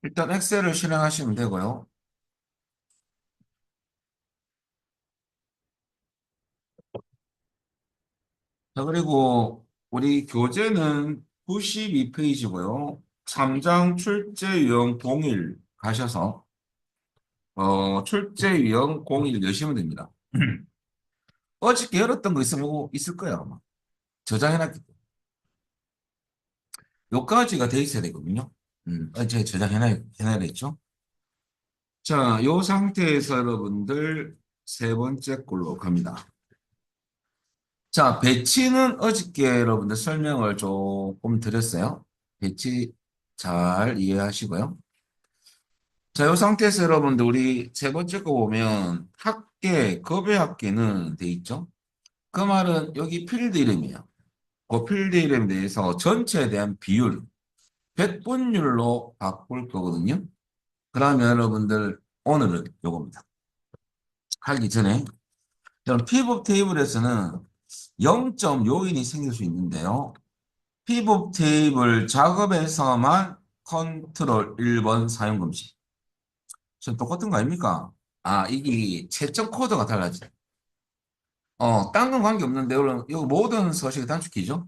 일단 엑셀을 실행하시면 되고요. 자, 그리고 우리 교재는 92페이지고요. 3장 출제 유형 01 가셔서 출제 유형 01 여시면 됩니다. 어저께 열었던 거 있으면 이거 있을 거예요, 아마. 저장해놨기 때문에. 요까지가 돼 있어야 되거든요. 어제 저장해놔야 됐죠? 자, 요 상태에서 여러분들 세 번째 걸로 갑니다. 자, 배치는 어저께 여러분들 설명을 조금 드렸어요. 배치 잘 이해하시고요. 자, 요 상태에서 여러분들 우리 세 번째 거 보면 학계, 급여 학계는 돼 있죠? 그 말은 여기 필드 이름이에요. 그 필드 이름에 대해서 전체에 대한 비율, 백분율로 바꿀 거거든요. 그러면 여러분들 오늘은 요겁니다. 하기 전에 저는 피벗 테이블에서는 0점 요인이 생길 수 있는데요. 피벗 테이블 작업에서만 컨트롤 1번 사용 금지. 지금 똑같은 거 아닙니까? 아, 이게 채점 코드가 달라져. 딴 건 관계없는데, 이거 모든 서식이 단축키죠?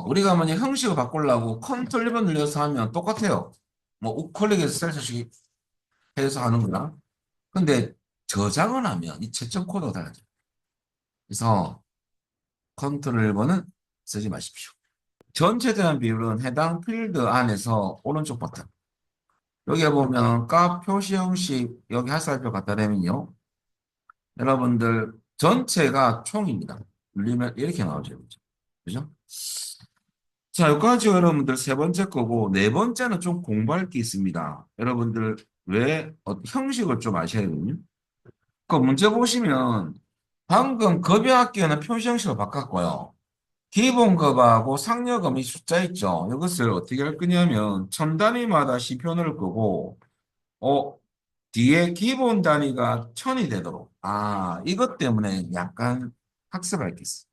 우리가 만약 형식을 바꾸려고 컨트롤 1번 눌려서 하면 똑같아요. 뭐, 우클릭해서 셀 서식 해서 하는 거랑. 근데 저장을 하면 이 채점 코드가 달라져요. 그래서 컨트롤 1번은 쓰지 마십시오. 전체 대한 비율은 해당 필드 안에서 오른쪽 버튼. 여기에 보면 값 표시 형식 여기 하살표 갖다 대면요. 여러분들 전체가 총입니다. 눌리면 이렇게 나오죠. 그죠? 그죠? 자, 여기까지 여러분들 세 번째 거고 네 번째는 좀 공부할 게 있습니다. 여러분들 왜 형식을 좀 아셔야 되거든요. 그 문제 보시면 방금 급여학기에는 표시 형식을 바꿨고요. 기본급하고 상여금이 숫자 있죠. 이것을 어떻게 할 거냐면 천 단위마다 시표 넣을 거고 어, 뒤에 기본 단위가 천이 되도록. 아, 이것 때문에 약간 학습할 게 있어.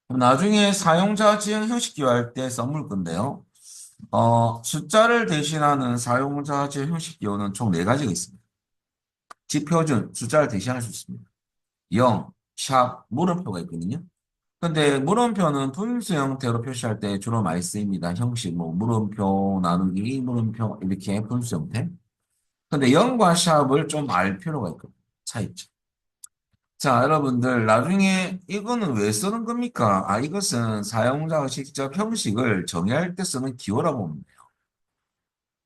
그럼 나중에 사용자 지정 형식 기호할 때 써물 건데요. 숫자를 대신하는 사용자 지정 형식 기호는 총 네 가지가 있습니다. 지표준, 숫자를 대신할 수 있습니다. 0, 샵, 물음표가 있거든요. 근데 물음표는 분수 형태로 표시할 때 주로 많이 쓰입니다. 형식, 뭐, 물음표 나누기, 물음표, 이렇게 분수 형태. 근데 0과 샵을 좀 알 필요가 있거든요. 차이점. 자, 여러분들, 나중에 이거는 왜 쓰는 겁니까? 아, 이것은 사용자가 직접 형식을 정의할 때 쓰는 기호라고 봅니다.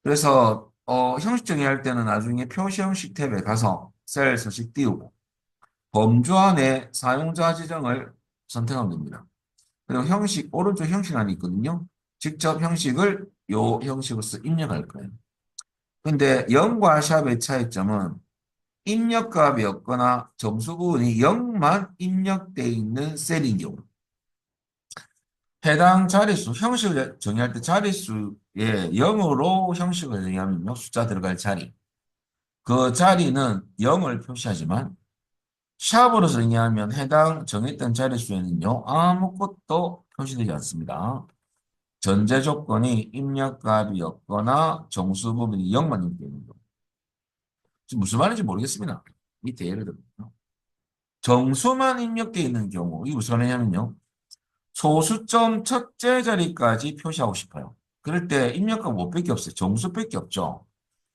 그래서, 형식 정의할 때는 나중에 표시 형식 탭에 가서 셀 서식 띄우고, 범주 안에 사용자 지정을 선택하면 됩니다. 그리고 형식, 오른쪽 형식란이 있거든요. 직접 형식을 요 형식으로서 입력할 거예요. 근데 0과 샵의 차이점은 입력값이 없거나 점수 부분이 0만 입력되어 있는 셀인 경우. 해당 자릿수, 형식을 정의할 때 자릿수에 0으로 형식을 정의하면요. 숫자 들어갈 자리. 그 자리는 0을 표시하지만 샵으로 정의하면 해당 정했던 자릿수에는요. 아무것도 표시되지 않습니다. 전제 조건이 입력값이 없거나 정수 부분이 0만 입력되어 있는 경우. 지금 무슨 말인지 모르겠습니다. 밑에 예를 들면. 정수만 입력되어 있는 경우, 이게 무슨 말이냐면요. 소수점 첫째 자리까지 표시하고 싶어요. 그럴 때 입력값 5밖에 없어요. 정수밖에 없죠.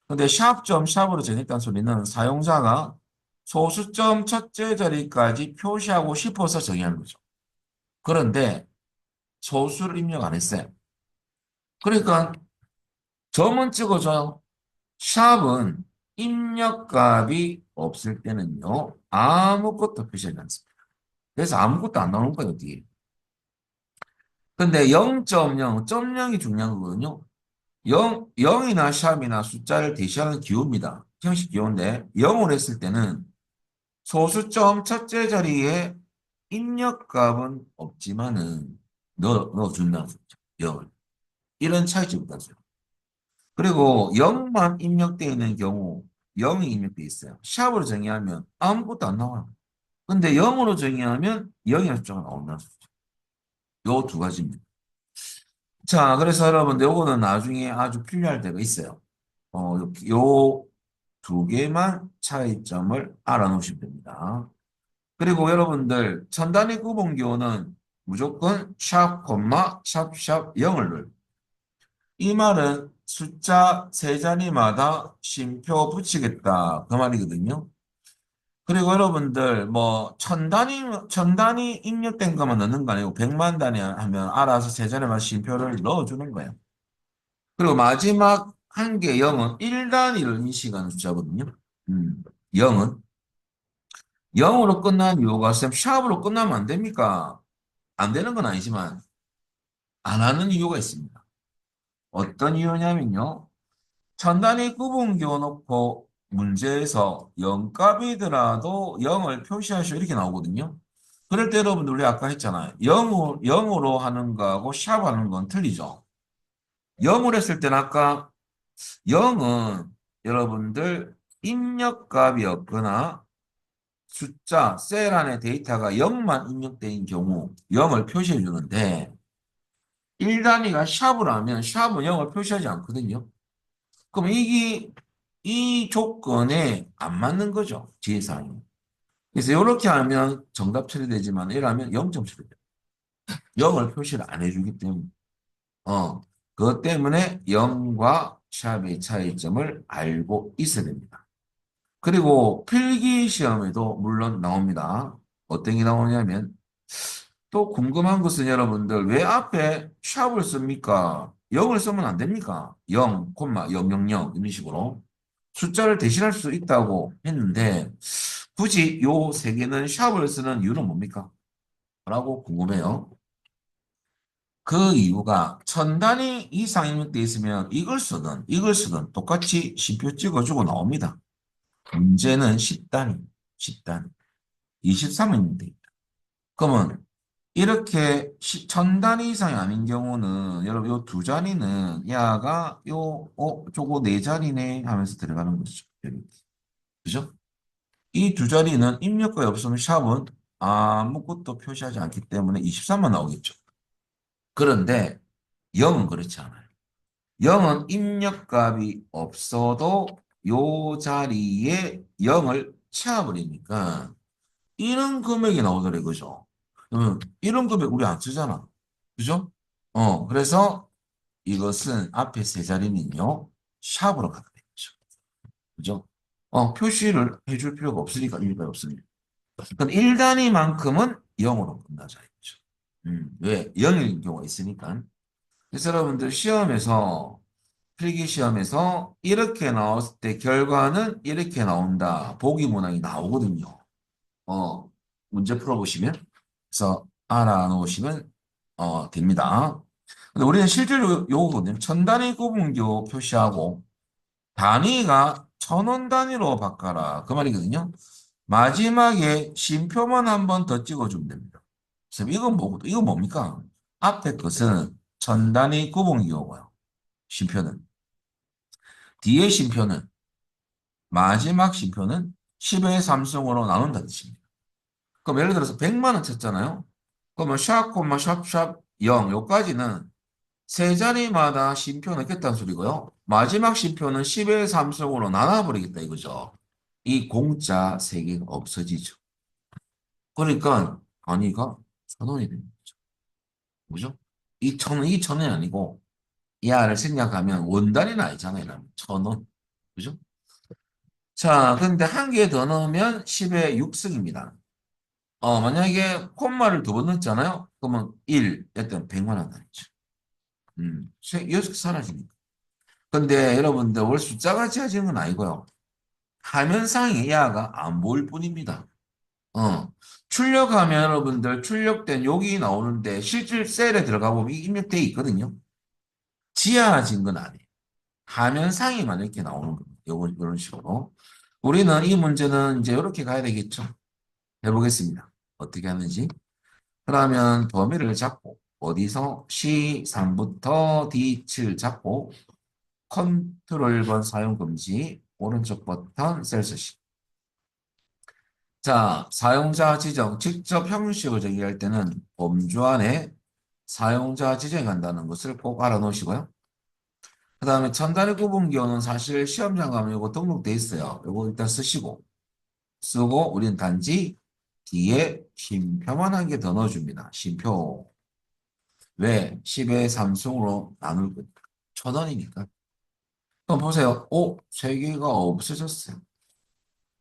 근데 샵점 샵으로 정했다는 소리는 사용자가 소수점 첫째 자리까지 표시하고 싶어서 정의하는 거죠. 그런데 소수를 입력 안 했어요. 그러니까 점은 찍어줘요. 샵은 입력값이 없을 때는요. 아무것도 표시하지 않습니다. 그래서 아무것도 안 나오는 거예요, 뒤에. 근데 0.0, 점 0이 중요한 거거든요. 0이나 샵이나 숫자를 대시하는 기호입니다. 형식 기호인데 0으로 했을 때는 소수점 첫째 자리에 입력값은 없지만은 넣어준다는 소리죠. 0을. 이런 차이점이 있어요. 그리고 0만 입력되어 있는 경우 0이 입력되어 있어요. 샵으로 정의하면 아무것도 안 나와요. 근데 0으로 정의하면 0이라는 숫자가 나온다는 소리죠. 요 두 가지입니다. 자, 그래서 여러분들 요거는 나중에 아주 필요할 때가 있어요. 요 두 개만 차이점을 알아놓으시면 됩니다. 그리고 여러분들 천단위 구분기호는 무조건 샵, 콤마, 샵, 샵 0을 넣어요. 이 말은 숫자 세 자리마다 쉼표 붙이겠다 그 말이거든요. 그리고 여러분들 뭐 천 단위 입력된 것만 넣는 거 아니고 100만 단위 하면 알아서 세 자리마다 쉼표를 넣어주는 거예요. 그리고 마지막 한 개 0은 1단위를 인식하는 숫자거든요. 0은 0으로 끝난 이유가 쌤 샵으로 끝나면 안 됩니까? 안 되는 건 아니지만 안 하는 이유가 있습니다. 어떤 이유냐면요. 천단위 구분기호 놓고 문제에서 0값이더라도 0을 표시하시오 이렇게 나오거든요. 그럴 때 여러분들 우리 아까 했잖아요. 0으로 하는 거하고 샵 하는 건 틀리죠. 0으로 했을 때는 아까 0은 여러분들 입력값이었거나 숫자 셀 안에 데이터가 0만 입력된 경우 0을 표시해 주는데 1단위가 샵을 하면 샵은 0을 표시하지 않거든요. 그럼 이게 이 조건에 안 맞는 거죠. 지혜사항이. 그래서 이렇게 하면 정답 처리되지만 이러면 0점 처리돼요. 0을 표시를 안 해주기 때문에. 그것 때문에 0과 샵의 차이점을 알고 있어야 됩니다. 그리고 필기 시험에도 물론 나옵니다. 어떤 게 나오냐면 또 궁금한 것은 여러분들 왜 앞에 샵을 씁니까? 0을 쓰면 안 됩니까? 0, 000 이런 식으로 숫자를 대신할 수 있다고 했는데 굳이 요 세 개는 샵을 쓰는 이유는 뭡니까? 라고 궁금해요. 그 이유가 천 단위 이상 입력돼 있으면 이걸 쓰든 똑같이 쉼표 찍어주고 나옵니다. 문제는 10단위, 10단위, 23은 입력돼 있다. 그러면 이렇게 천 단위 이상이 아닌 경우는 여러분 요 두 자리는 야가 저거 네 자리네 하면서 들어가는 거죠. 여기. 그죠? 이 두 자리는 입력값이 없으면 샵은 아무것도 표시하지 않기 때문에 23만 나오겠죠. 그런데 0은 그렇지 않아요. 0은 입력값이 없어도 요 자리에 0을 채워버리니까 이런 금액이 나오더래, 그죠? 그러면 이런 금액 우리 안 쓰잖아. 그죠? 그래서 이것은 앞에 세 자리는요, 샵으로 가게 되죠. 그죠? 표시를 해줄 필요가 없으니까 일가 없습니다. 그럼 1단위만큼은 0으로 끝나자 이거죠. 왜? 0일 경우가 있으니까. 그래서 여러분들 시험에서 필기 시험에서 이렇게 나왔을 때 결과는 이렇게 나온다. 보기 문항이 나오거든요. 문제 풀어보시면 그래서 알아놓으시면 됩니다. 근데 우리는 실제로 요거거든요. 천 단위 구분교 표시하고 단위가 천원 단위로 바꿔라. 그 말이거든요. 마지막에 쉼표만 한 번 더 찍어주면 됩니다. 그래서 이건 뭡니까? 앞에 것은 천 단위 구분기호고요. 쉼표는. 뒤에 쉼표는 마지막 쉼표는 10의 삼성으로 나눈다는 뜻입니다. 그럼 예를 들어서 100만 원 쳤잖아요. 그러면 샵, 콤마, 샵, 샵, 0, 요까지는 세 자리마다 쉼표 넣겠다는 소리고요. 마지막 쉼표는 10의 삼성으로 나눠버리겠다 이거죠. 이 공짜 세 개가 없어지죠. 그러니까 단위가 천 원이 됩니다. 그죠? 이 천 원이 아니고 이 아를 생략하면 원단위는 아니잖아요. 천 원. 그죠? 자, 근데 한 개 더 넣으면 10의 6승입니다. 만약에 콤마를 두 번 넣었잖아요. 그러면 1, 일단 100만 원 단위죠. 6개 사라지니까. 근데 여러분들 월 숫자가 지어지는 건 아니고요. 화면상에 야가 안 보일 뿐입니다. 출력하면 여러분들 출력된 여기 나오는데 실질 셀에 들어가 보면 입력되어 있거든요. 지어진 건 아니에요. 화면상에만 이렇게 나오는 겁니다. 이런 식으로. 우리는 이 문제는 이제 이렇게 가야 되겠죠. 해보겠습니다. 어떻게 하는지. 그러면 범위를 잡고 어디서 C3부터 D7 잡고 컨트롤 번 사용 금지 오른쪽 버튼 셀스시. 자, 사용자 지정 직접 형식을 정의할 때는 범주 안에 사용자 지정에 간다는 것을 꼭 알아놓으시고요. 그 다음에 천단위 구분기호는 사실 시험장 가면 이거 등록돼 있어요. 이거 일단 쓰시고 쓰고 우리는 단지 뒤에 쉼표만 한 개 더 넣어줍니다. 쉼표. 왜? 10의 3승으로 나눌 거니까. 1,000원이니까. 그럼 보세요. 오, 3개가 없어졌어요.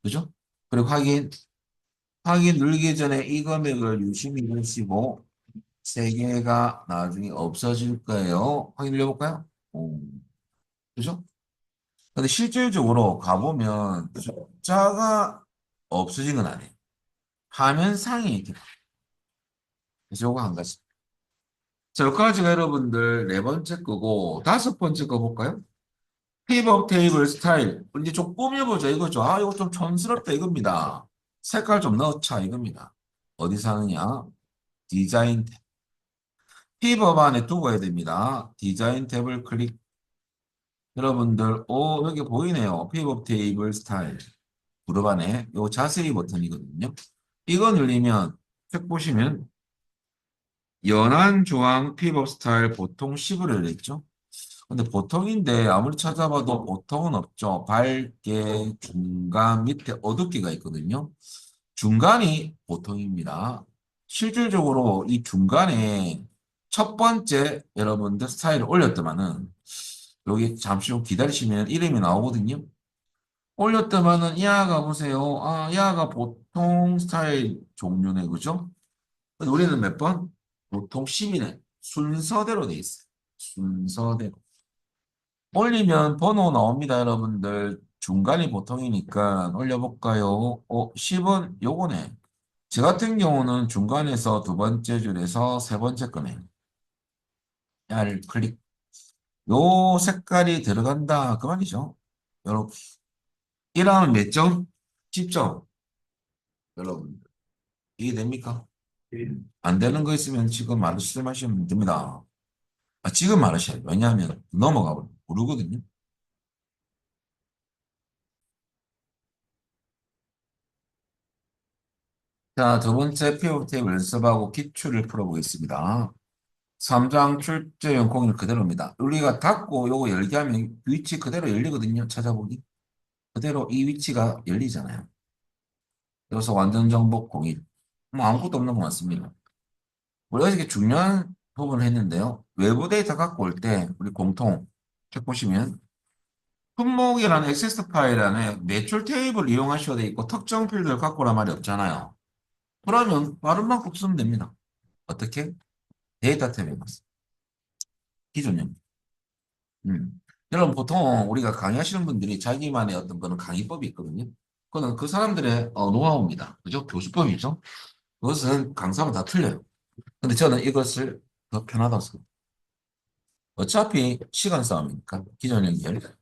그죠? 그리고 확인 누르기 전에 이 금액을 유심히 보시고 3개가 나중에 없어질 거예요. 확인 눌러볼까요? 오, 그죠? 근데 실질적으로 가보면 숫자가 없어진 건 아니에요. 화면상에 이렇게. 그래서 요거 한 가지. 자, 여기까지가 여러분들 네 번째 거고, 다섯 번째 거 볼까요? 픽업 테이블 스타일. 이제 좀 꾸며보자 이거죠. 아, 이거 좀 촌스럽다 이겁니다. 색깔 좀 넣자 이겁니다. 어디서 하느냐? 디자인 탭. 픽업 안에 두고 해야 됩니다. 디자인 탭을 클릭. 여러분들, 오, 여기 보이네요. 픽업 테이블 스타일. 그룹 안에 요 자세히 버튼이거든요. 이거 누르면 책 보시면 연한 조항 픽업 스타일 보통 10으로 열렸죠. 근데 보통인데 아무리 찾아봐도 보통은 없죠. 밝게, 중간, 밑에 어둡게가 있거든요. 중간이 보통입니다. 실질적으로 이 중간에 첫 번째 여러분들 스타일을 올렸더만은 여기 잠시 후 기다리시면 이름이 나오거든요. 올렸더만은 야가 보세요. 아, 야가 보통 스타일 종류네, 그죠? 근데 우리는 몇 번? 보통 10이네. 순서대로 돼 있어요. 순서대로. 올리면 번호 나옵니다, 여러분들. 중간이 보통이니까 올려볼까요? 10은 요거네. 저 같은 경우는 중간에서 두 번째 줄에서 세 번째 거네. 야를 클릭. 요 색깔이 들어간다. 그 말이죠. 요렇게. 1하면 몇 점? 10점. 여러분. 이게 됩니까? 안 되는 거 있으면 지금 말씀하시면 됩니다. 아, 지금 말하셔야 돼요. 왜냐하면 넘어가 버려. 모르거든요. 자, 두 번째 POT 연습하고 기출을 풀어보겠습니다. 3장 출제형 공일 그대로입니다. 우리가 닫고 요거 열게 하면 위치 그대로 열리거든요. 찾아보기. 그대로 이 위치가 열리잖아요. 여기서 완전 정복 공일. 뭐 아무것도 없는 것 같습니다. 우리가 이렇게 중요한 부분을 했는데요. 외부 데이터 갖고 올 때 우리 공통 책 보시면 품목이라는 액세스 파일 안에 매출 테이블을 이용하셔야 돼 있고 특정 필드를 갖고 오란 말이 없잖아요. 그러면 빠른 방법 쓰면 됩니다. 어떻게? 데이터 탭에 가서. 기존형. 음. 여러분, 보통 우리가 강의하시는 분들이 자기만의 어떤 그런 강의법이 있거든요. 그거는 그 사람들의 노하우입니다. 그죠? 교수법이죠. 그것은 강사마다 다 틀려요. 근데 저는 이것을 더 편하다고 생각합니다. 어차피 시간 싸움이니까, 기존 연결.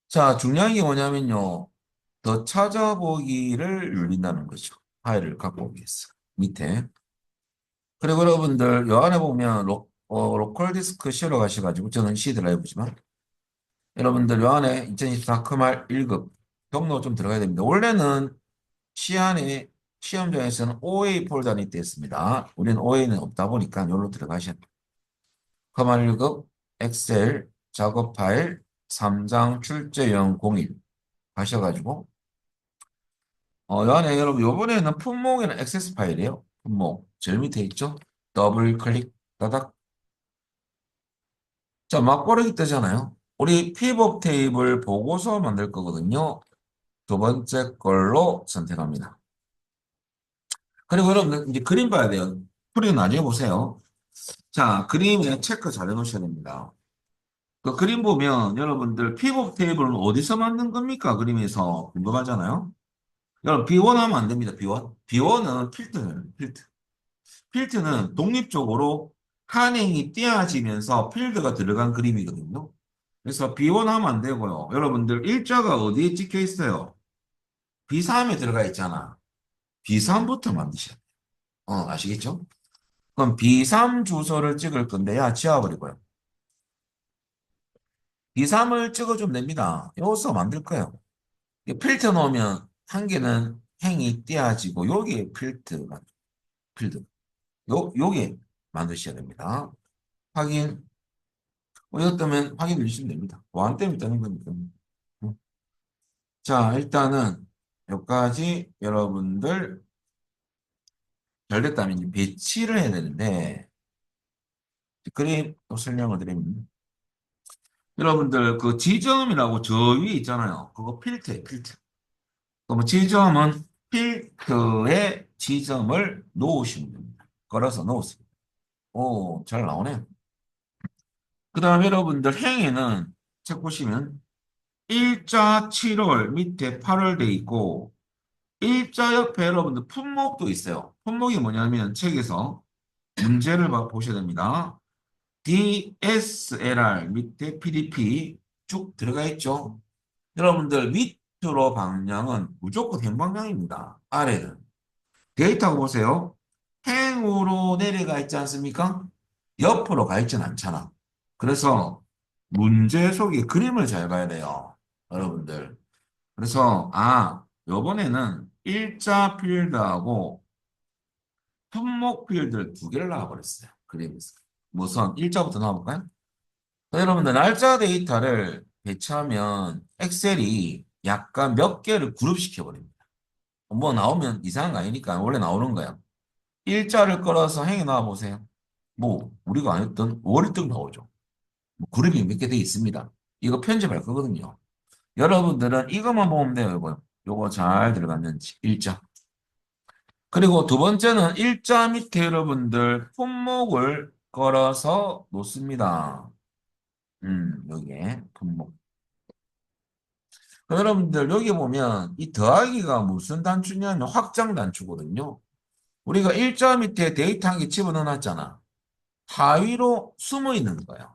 자, 중요한 게 뭐냐면요. 더 찾아보기를 눌린다는 거죠. 파일을 갖고 오기 위해서. 밑에. 그리고 여러분들, 요 안에 보면 로컬 디스크 실어 가셔가지고, 저는 C 드라이브지만, 여러분들 요 안에 2024 크말 1급 경로 좀 들어가야 됩니다. 원래는 시안에 시험장에서는 OA 폴더に돼 있습니다. 우리는 OA는 없다 보니까 여기로 들어가셔야 돼요. 크말 1급 엑셀 작업 파일 3장 출제형 01 하셔가지고 요 안에 여러분 요번에는 품목에는 액세스 파일이에요. 품목 제일 밑에 있죠? 더블 클릭 따닥 자 맞버리기 뜨잖아요. 우리 피벗 테이블 보고서 만들 거거든요. 두 번째 걸로 선택합니다. 그리고 여러분 이제 그림 봐야 돼요. 풀이 나중에 보세요. 자, 그림에 체크 잘 해놓으셔야 됩니다. 그 그림 보면 여러분들 피벗 테이블은 어디서 만든 겁니까? 그림에서 궁금하잖아요. 여러분 B1 하면 안 됩니다. B1. B1은 필트예요. 필트. 필트는 독립적으로 한행이 띄어지면서 필드가 들어간 그림이거든요. 그래서 B1 하면 안 되고요. 여러분들 일자가 어디에 찍혀 있어요? B3에 들어가 있잖아. B3부터 만드셔야 돼요. 아시겠죠? 그럼 B3 주소를 찍을 건데, 야, 지워버리고요. B3을 찍어주면 됩니다. 여기서 만들 거예요. 필터 넣으면 한 개는 행이 띄어지고, 요게 필드. 요게 만드셔야 됩니다. 확인. 이것 때문에 확인 누르시면 됩니다. 보안 때문에 뜨는 거니까. 음. 자, 일단은 여기까지 여러분들 잘 됐다면 이제 배치를 해야 되는데 그림 또 설명을 드립니다. 여러분들 그 지점이라고 저 위에 있잖아요. 그거 필터예요, 필터. 그럼 지점은 필터에 지점을 놓으시면 됩니다. 걸어서 놓으세요. 오, 잘 나오네. 그 다음에 여러분들 행에는 책 보시면 일자 7월 밑에 8월 돼 있고 일자 옆에 여러분들 품목도 있어요. 품목이 뭐냐면 책에서 문제를 보셔야 됩니다. DSLR 밑에 PDP 쭉 들어가 있죠. 여러분들 밑으로 방향은 무조건 행방향입니다. 아래는. 데이터 보세요. 행으로 내려가 있지 않습니까? 옆으로 가 있진 않잖아. 그래서 문제 속에 그림을 잘 봐야 돼요. 여러분들. 그래서 요번에는 일자 필드하고 품목 필드를 두 개를 나와버렸어요. 그림에서. 우선 일자부터 나와볼까요? 여러분들 날짜 데이터를 배치하면 엑셀이 약간 몇 개를 그룹시켜 버립니다. 뭐 나오면 이상한 거 아니니까 원래 나오는 거야. 일자를 끌어서 행에 나와 보세요. 뭐 우리가 안 했던 월등 나오죠. 뭐 그룹이 몇 개 돼 있습니다. 이거 편집할 거거든요. 여러분들은 이것만 보면 돼요. 요거 잘 들어갔는지 일자. 그리고 두 번째는 일자 밑에 여러분들 품목을 걸어서 놓습니다. 여기에 품목. 여러분들 여기 보면 이 더하기가 무슨 단추냐면 확장 단추거든요. 우리가 일자 밑에 데이터 한 개 집어넣어 놨잖아. 하위로 숨어 있는 거야.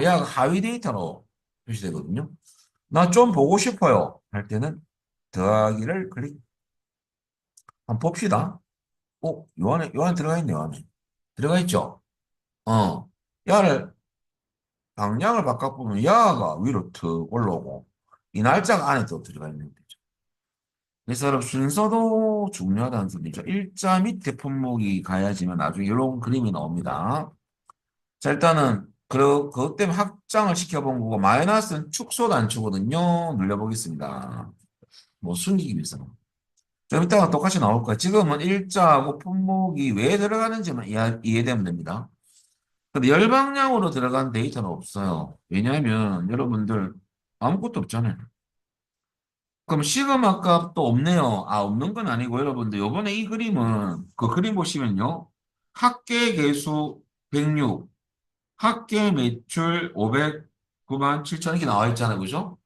얘가 하위 데이터로 표시되거든요. 나 좀 보고 싶어요. 할 때는 더하기를 클릭. 한번 봅시다. 요 안에 들어가 있네, 요 안에. 들어가 있죠? 어. 야를 방향을 바꿔보면 야가 위로 툭 올라오고 이 날짜가 안에 또 들어가 있는 거죠. 그래서 여러분 순서도 중요하다는 소리죠. 일자 밑에 품목이 가야지만 나중에 이런 그림이 나옵니다. 자, 일단은 그것 때문에 확장을 시켜본 거고 마이너스는 축소 단추거든요. 눌러보겠습니다. 뭐 숨기기 위해서. 좀 이따가 똑같이 나올 거예요. 지금은 일자하고 품목이 왜 들어가는지만 이해되면 됩니다. 근데 열방향으로 들어간 데이터는 없어요. 왜냐하면 여러분들 아무것도 없잖아요. 그럼 시그마 값도 없네요. 없는 건 아니고 여러분들 요번에 이 그림은 그 그림 보시면요. 합계 개수 106, 합계 매출 509만 7천 이렇게 나와 있잖아요. 그죠?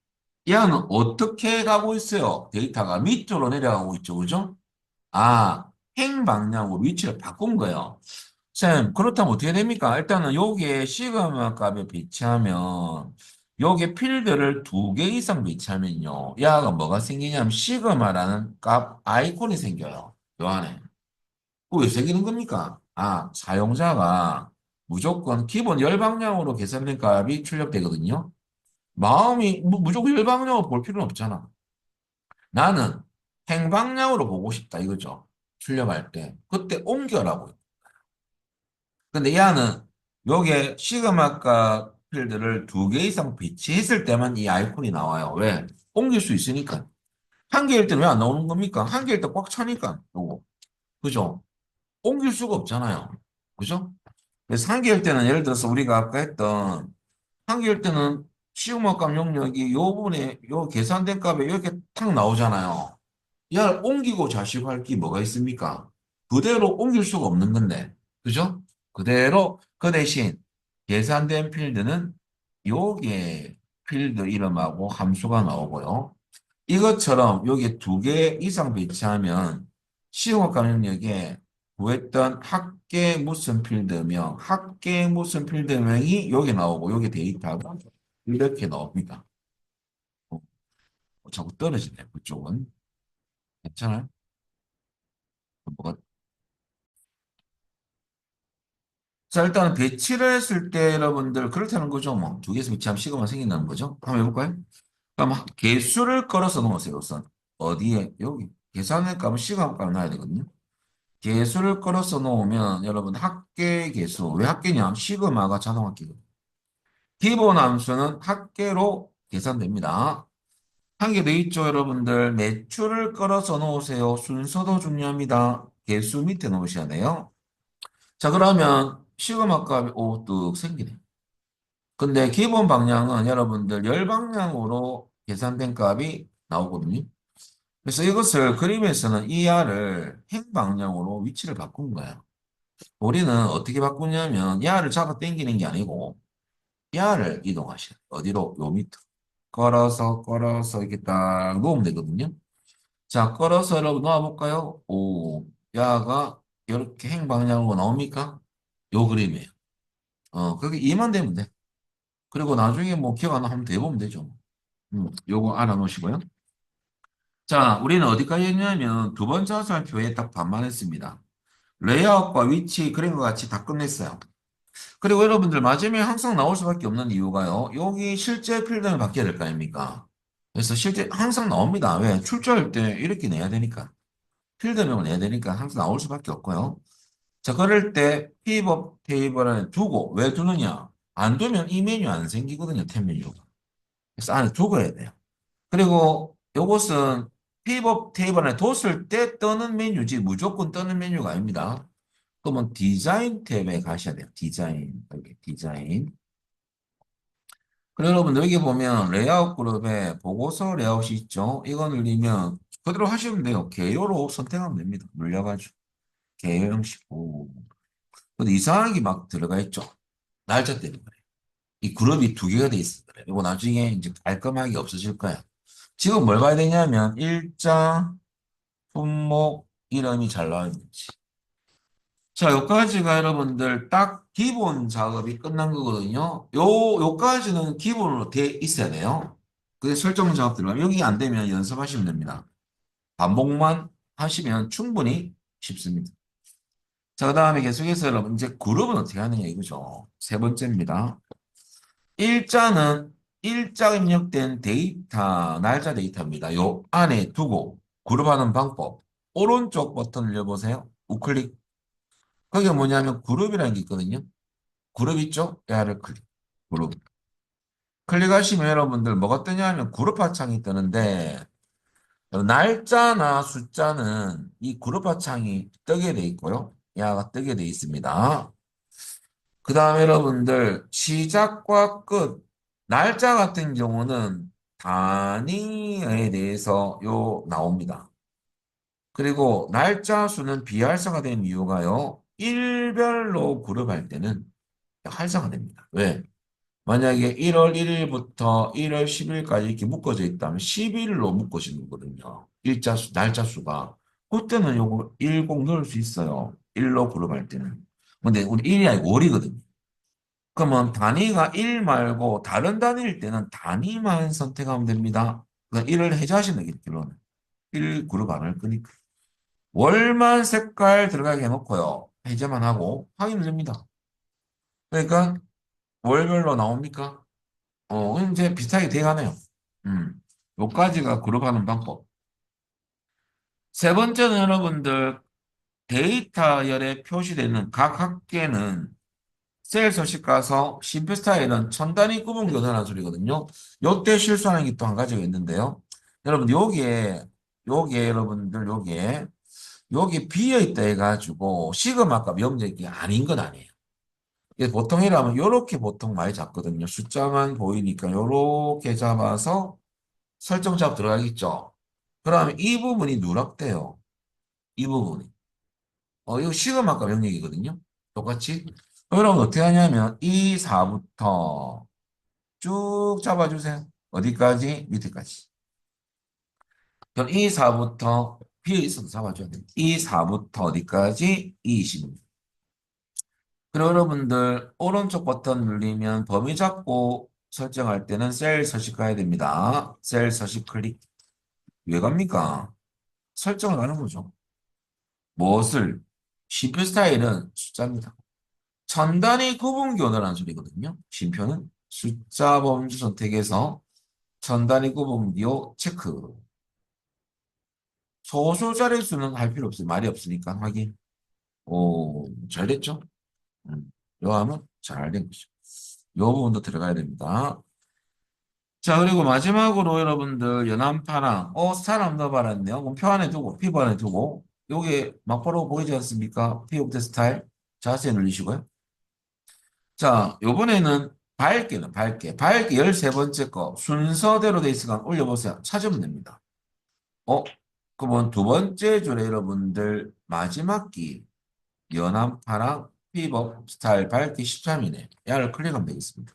얘는 어떻게 가고 있어요? 데이터가 밑으로 내려가고 있죠. 그죠? 행방향으로 위치를 바꾼 거예요. 쌤, 그렇다면 어떻게 됩니까? 일단은 요게 시그마 값에 배치하면 요게 필드를 두 개 이상 배치하면요. 야가 뭐가 생기냐면 시그마라는 값 아이콘이 생겨요. 요 안에. 왜 생기는 겁니까? 사용자가 무조건 기본 열방향으로 계산된 값이 출력되거든요. 마음이 무조건 열방향으로 볼 필요는 없잖아. 나는 행방향으로 보고 싶다 이거죠. 출력할 때. 그때 옮겨라고. 근데 얘는 요게 시그마가 필드를 두 개 이상 배치했을 때만 이 아이콘이 나와요. 왜? 옮길 수 있으니까. 한 개일 때는 왜 안 나오는 겁니까? 한 개일 때 꽉 차니까. 요거. 그죠? 옮길 수가 없잖아요. 그죠? 그래서 한 개일 때는 예를 들어서 우리가 아까 했던 한 개일 때는 시그마 값 용력이 요 부분에 요 계산된 값에 이렇게 탁 나오잖아요. 얘를 옮기고 자식할 게 뭐가 있습니까? 그대로 옮길 수가 없는 건데. 그죠? 그대로 그 대신 계산된 필드는 요게 필드 이름하고 함수가 나오고요. 이것처럼 여기 두 개 이상 배치하면 시험학 영역에 구했던 학계 무슨 필드명, 학계 무슨 필드명이 여기 나오고 여기 데이터가 이렇게 나옵니다. 자꾸 떨어지네, 그쪽은. 괜찮아요? 뭐가 자, 일단 배치를 했을 때 여러분들 그렇다는 거죠. 뭐 두 개에서 배치하면 시그마 생긴다는 거죠. 한번 해볼까요? 그럼 개수를 걸어서 놓으세요. 우선 어디에 여기 계산할 값은 시그마 값을 놔야 되거든요. 개수를 끌어서 놓으면 여러분 합계 개수. 왜 합계냐? 시그마가 자동 합계거든요. 기본 함수는 합계로 계산됩니다. 한 개 더 있죠, 여러분들. 매출을 끌어서 놓으세요. 순서도 중요합니다. 개수 밑에 놓으셔야 돼요. 자, 그러면 시그마 값이 오뚝 생기네. 근데 기본 방향은 여러분들 열 방향으로 계산된 값이 나오거든요. 그래서 이것을 그림에서는 이 야를 행 방향으로 위치를 바꾼 거예요. 우리는 어떻게 바꾸냐면 야를 잡아 당기는 게 아니고 야를 이동하셔요. 어디로? 요 밑으로. 걸어서 이렇게 딱 놓으면 되거든요. 자, 걸어서 여러분 놓아볼까요? 오, 야가 이렇게 행 방향으로 나옵니까? 요 그림이에요. 그게 이해만 되면 돼. 그리고 나중에 뭐 기억 안 나면 대보면 되죠. 요거 알아놓으시고요. 자, 우리는 어디까지 했냐면 두 번째 화살표에 딱 반만했습니다. 레이아웃과 위치 그림과 같이 다 끝냈어요. 그리고 여러분들 마지막에 항상 나올 수밖에 없는 이유가요. 여기 실제 필름을 바뀌어야 될 거 아닙니까? 그래서 실제 항상 나옵니다. 왜? 출제할 때 이렇게 내야 되니까. 필드명을 내야 되니까 항상 나올 수밖에 없고요. 자, 그럴 때 피벗 테이블 안에 두고 왜 두느냐? 안 두면 이 메뉴 안 생기거든요. 탭 메뉴가. 그래서 안에 두고 해야 돼요. 그리고 요것은 피벗 테이블 안에 뒀을 때 뜨는 메뉴지 무조건 뜨는 메뉴가 아닙니다. 그러면 디자인 탭에 가셔야 돼요. 디자인. 여기 디자인. 그리고 여러분 여기 보면 레이아웃 그룹에 보고서 레이아웃이 있죠. 이거 눌리면 그대로 하시면 돼요. 개요로 선택하면 됩니다. 눌려가지고. 개요 형식. 오. 근데 이상한 게 막 들어가 있죠. 날짜 때문에 그래요. 이 그룹이 두 개가 돼 있어요. 그래요. 이거 나중에 이제 깔끔하게 없어질 거야. 지금 뭘 봐야 되냐면 일자, 품목, 이름이 잘 나와 있는지. 자, 여기까지가 여러분들 딱 기본 작업이 끝난 거거든요. 요까지는 기본으로 돼 있어야 돼요. 그게 설정 작업 들어가면 여기 안 되면 연습하시면 됩니다. 반복만 하시면 충분히 쉽습니다. 자, 그 다음에 계속해서 여러분 이제 그룹은 어떻게 하느냐 이거죠. 세 번째입니다. 일자는 일자 입력된 데이터, 날짜 데이터입니다. 요 안에 두고 그룹하는 방법. 오른쪽 버튼 눌러보세요. 우클릭. 그게 뭐냐면 그룹이라는 게 있거든요. 그룹 있죠? 얘를 클릭. 그룹. 클릭하시면 여러분들 뭐가 뜨냐면 그룹 하창이 뜨는데 날짜나 숫자는 이 그룹 하창이 뜨게 돼 있고요. 야가 뜨게 돼 있습니다. 그 다음에 여러분들 시작과 끝 날짜 같은 경우는 단위에 대해서 요 나옵니다. 그리고 날짜 수는 비활성화 된 이유가요. 일별로 그룹할 때는 활성화됩니다. 왜? 만약에 1월 1일부터 1월 10일까지 이렇게 묶어져 있다면 10일로 묶어지는 거거든요. 일자 수, 날짜 수가. 그때는 요거 10 넣을 수 있어요. 1로 그룹할 때는. 근데 우리 1이 아니고 월이거든요. 그러면 단위가 1 말고 다른 단위일 때는 단위만 선택하면 됩니다. 그러니까 1을 해제하시는 게 결론은. 1 그룹 안 할 거니까. 월만 색깔 들어가게 해놓고요. 해제만 하고 확인을 됩니다. 그러니까 월별로 나옵니까? 이제 비슷하게 돼가네요. 요까지가 그룹하는 방법. 세 번째는 여러분들 데이터열에 표시되는 각 학계는 셀 서식 가서 심표 스타일은 천 단위 구분 교환하는 소리거든요. 요때 실수하는 게 또 한 가지가 있는데요. 여러분 요게 여러분들 요게 비어 있다 해가지고 시그마 값 영역이 아닌 건 아니에요. 이게 보통이라면 요렇게 보통 많이 잡거든요. 숫자만 보이니까 요렇게 잡아서 설정 작업 들어가겠죠. 그러면 이 부분이 누락돼요. 이 부분이. 이거 시그마값 영역이거든요. 똑같이. 그럼 어떻게 하냐면 이 4부터 쭉 잡아주세요. 어디까지? 밑에까지. 그럼 이 4부터 비어 있어도 잡아줘야 돼요. 이 4부터 어디까지? 이 20입니다. 그리고 여러분들 오른쪽 버튼 누르면 범위 잡고 설정할 때는 셀 서식 가야 됩니다. 셀 서식 클릭. 왜 갑니까? 설정을 하는 거죠. 무엇을? 쉼표 스타일은 숫자입니다. 천 단위 구분 교환이라는 소리거든요. 쉼표는 숫자 범주 선택해서 천 단위 구분기호 체크. 소수 자릿수는 할 필요 없어요. 말이 없으니까 확인. 오, 잘 됐죠? 요 하면 잘 된 거죠. 요 부분도 들어가야 됩니다. 자, 그리고 마지막으로 여러분들 연한파랑 사람 넣어봐랐네요. 그럼 표 안에 두고, 피부 안에 두고, 요게 막바로 보이지 않습니까? 피부 스타일. 자세 눌리시고요. 자, 요번에는 밝게는 밝게 13번째 거 순서대로 돼 있으니까 올려보세요. 찾으면 됩니다. 어? 그러면 두 번째 줄에 여러분들 마지막 기 연한파랑 피벗 스타일 밝기 13이네. 야를 클릭하면 되겠습니다.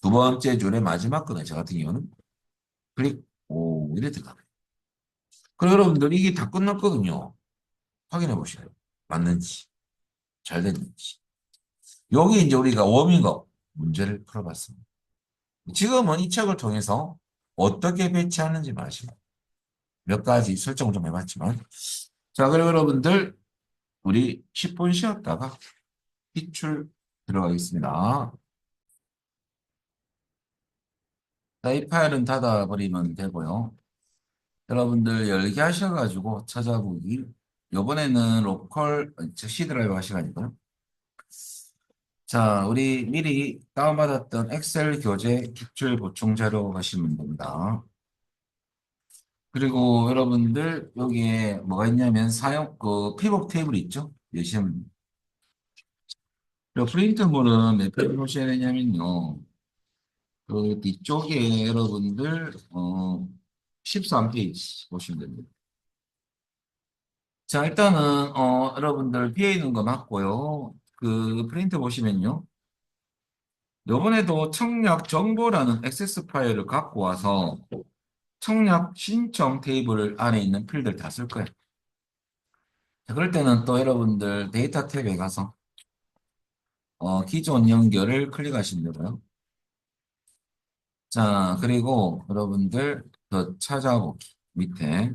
두 번째 줄의 마지막 거는 저 같은 경우는 클릭, 오, 이래 들어가네. 그리고 여러분들 이게 다 끝났거든요. 확인해 보시요 맞는지, 잘 됐는지. 여기 이제 우리가 워밍업 문제를 풀어봤습니다. 지금은 이 책을 통해서 어떻게 배치하는지 마시고 몇 가지 설정을 좀 해봤지만. 자, 그리고 여러분들 우리 10분 쉬었다가 기출 들어가겠습니다. 자, 이 파일은 닫아버리면 되고요. 여러분들 열기 하셔가지고 찾아보기. 요번에는 로컬 C 드라이브 하시가 아니고요. 자, 우리 미리 다운받았던 엑셀 교재 기출 보충 자료 가시면 됩니다. 그리고 여러분들 여기에 뭐가 있냐면 사용 피벗 테이블 있죠? 예시면 프린트물은 몇 페이지 보셔야 되냐면요. 그 뒤쪽에 여러분들 13페이지 보시면 됩니다. 자, 일단은 여러분들 비어 있는 거 맞고요. 그 프린트 보시면요. 요번에도 청약 정보라는 액세스 파일을 갖고 와서 청약 신청 테이블 안에 있는 필드를 다 쓸 거예요. 자, 그럴 때는 또 여러분들 데이터 탭에 가서 기존 연결을 클릭하시면 되고요. 자, 그리고 여러분들 더 찾아보기 밑에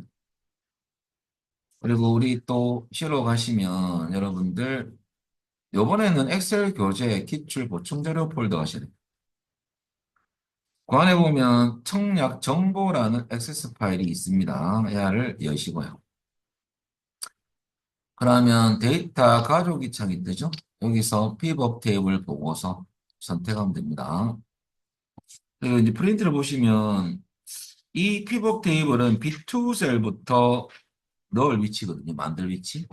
그리고 우리 또 쉬러 가시면 여러분들 요번에는 엑셀 교재 기출 보충 자료 폴더 하시네. 그 안에 보면 청약 정보라는 액세스 파일이 있습니다. 얘를 여시고요. 그러면 데이터 가져오기 창이 뜨죠? 여기서 pivot 테이블 보고서 선택하면 됩니다. 그리고 이제 프린트를 보시면 이 pivot 테이블은 B2 셀부터 넣을 위치거든요. 만들 위치.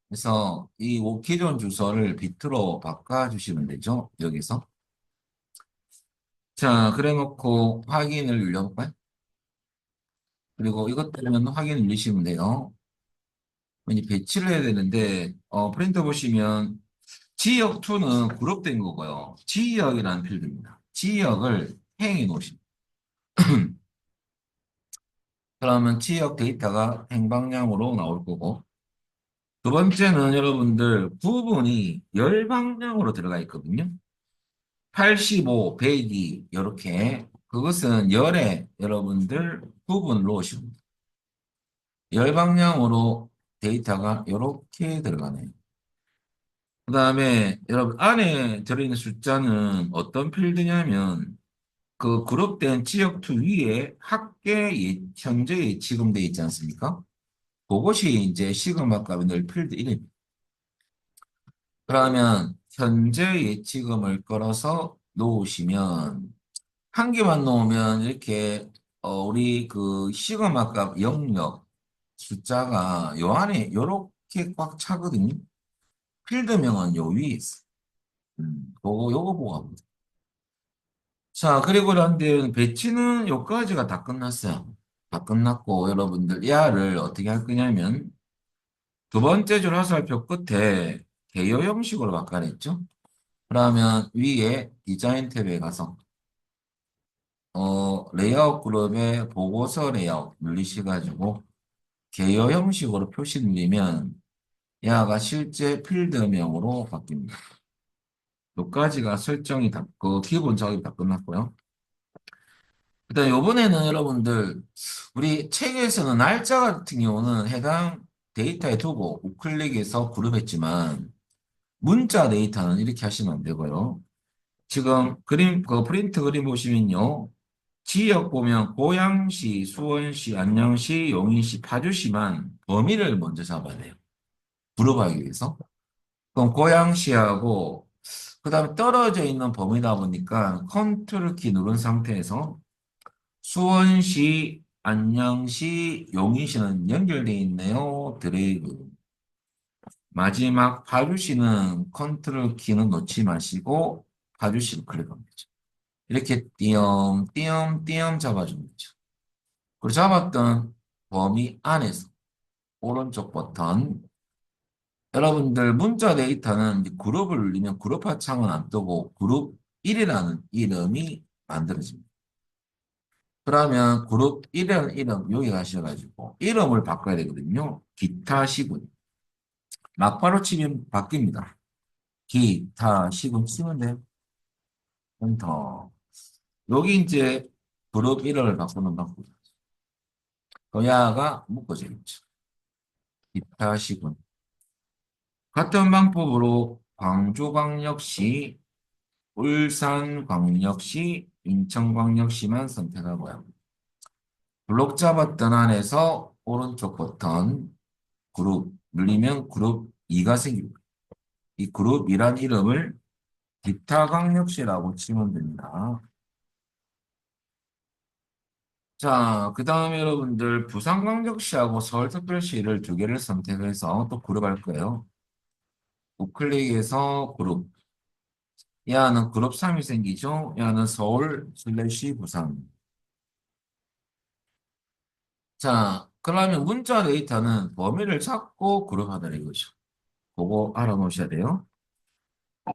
그래서 이 기존 주소를 비트로 바꿔주시면 되죠. 여기서. 자, 그래 놓고 확인을 눌러볼까요? 그리고 이것 때문에 확인 누르시면 돼요. 이제 배치를 해야 되는데, 프린터 보시면 지역2는 그룹된 거고요. 지역이라는 필드입니다. 지역을 행해 놓으십니다. 그러면 지역 데이터가 행방향으로 나올 거고, 두 번째는 여러분들 부분이 열 방향으로 들어가 있거든요. 85, 102 이렇게 그것은 열에 여러분들 부분을 놓으십니다. 열 방향으로 데이터가 이렇게 들어가네요. 그 다음에 여러분 안에 들어있는 숫자는 어떤 필드냐면 그 그룹된 지역2 위에 학계 현재 예치금 돼 있지 않습니까? 그것이 이제 시그마 값이 늘 필드 1입니다. 그러면 현재 예치금을 걸어서 놓으시면 한 개만 놓으면 이렇게 우리 그 시그마 값 영역 숫자가 요 안에 요렇게 꽉 차거든요. 필드명은 요 위에 있어. 요거 보고 합니다. 자, 그리고 이런데 배치는 요까지가 다 끝났어요. 다 끝났고 여러분들 야를 어떻게 할 거냐면 두 번째 줄 화살표 끝에 개요 형식으로 바꿔냈죠. 그러면 위에 디자인 탭에 가서 레이아웃 그룹에 보고서 레이아웃 누르셔가지고 개요 형식으로 표시 누르면 야가 실제 필드명으로 바뀝니다. 여기까지가 설정이 다, 기본 작업이 다 끝났고요. 일단 요번에는 여러분들 우리 책에서는 날짜 같은 경우는 해당 데이터에 두고 우클릭해서 그룹했지만 문자 데이터는 이렇게 하시면 안 되고요. 지금 그림 프린트 그림 보시면요. 지역 보면 고양시, 수원시, 안녕시, 용인시, 파주시만 범위를 먼저 잡아야 돼요. 그룹하기 위해서. 그럼 고양시하고 그다음에 떨어져 있는 범위다 보니까 컨트롤 키 누른 상태에서 수원시, 안양시, 용인시는 연결되어 있네요. 드래그. 마지막 파주시는 컨트롤 키는 놓지 마시고 파주시를 클릭하면 되죠. 이렇게 띄엄띄엄띄엄 잡아주면 되죠. 그리고 잡았던 범위 안에서 오른쪽 버튼 여러분들 문자 데이터는 이제 그룹을 눌리면 그룹 하창은 안 뜨고 그룹 1이라는 이름이 만들어집니다. 그러면 그룹 1이라는 이름 여기 가셔가지고 이름을 바꿔야 되거든요. 기타 시군. 막바로 치면 바뀝니다. 기타 시군 치면 돼요. 엔터. 여기 이제 그룹 이름을 바꾸는 방법. 거야가 묶어져 있죠. 기타 시군. 같은 방법으로 광주광역시, 울산광역시, 인천광역시만 선택하고요. 블록 잡았던 안에서 오른쪽 버튼 그룹 눌리면 그룹 2가 생깁니다. 이 그룹이란 이름을 기타광역시라고 치면 됩니다. 자, 그 다음에 여러분들 부산광역시하고 서울특별시를 두 개를 선택해서 또 그룹할 거예요. 우클릭해서 그룹. 야는 그룹 3이 생기죠? 야는 서울 슬래시 부산. 자, 그러면 문자 데이터는 범위를 찾고 그룹하다 이거죠. 그거 알아놓으셔야 돼요.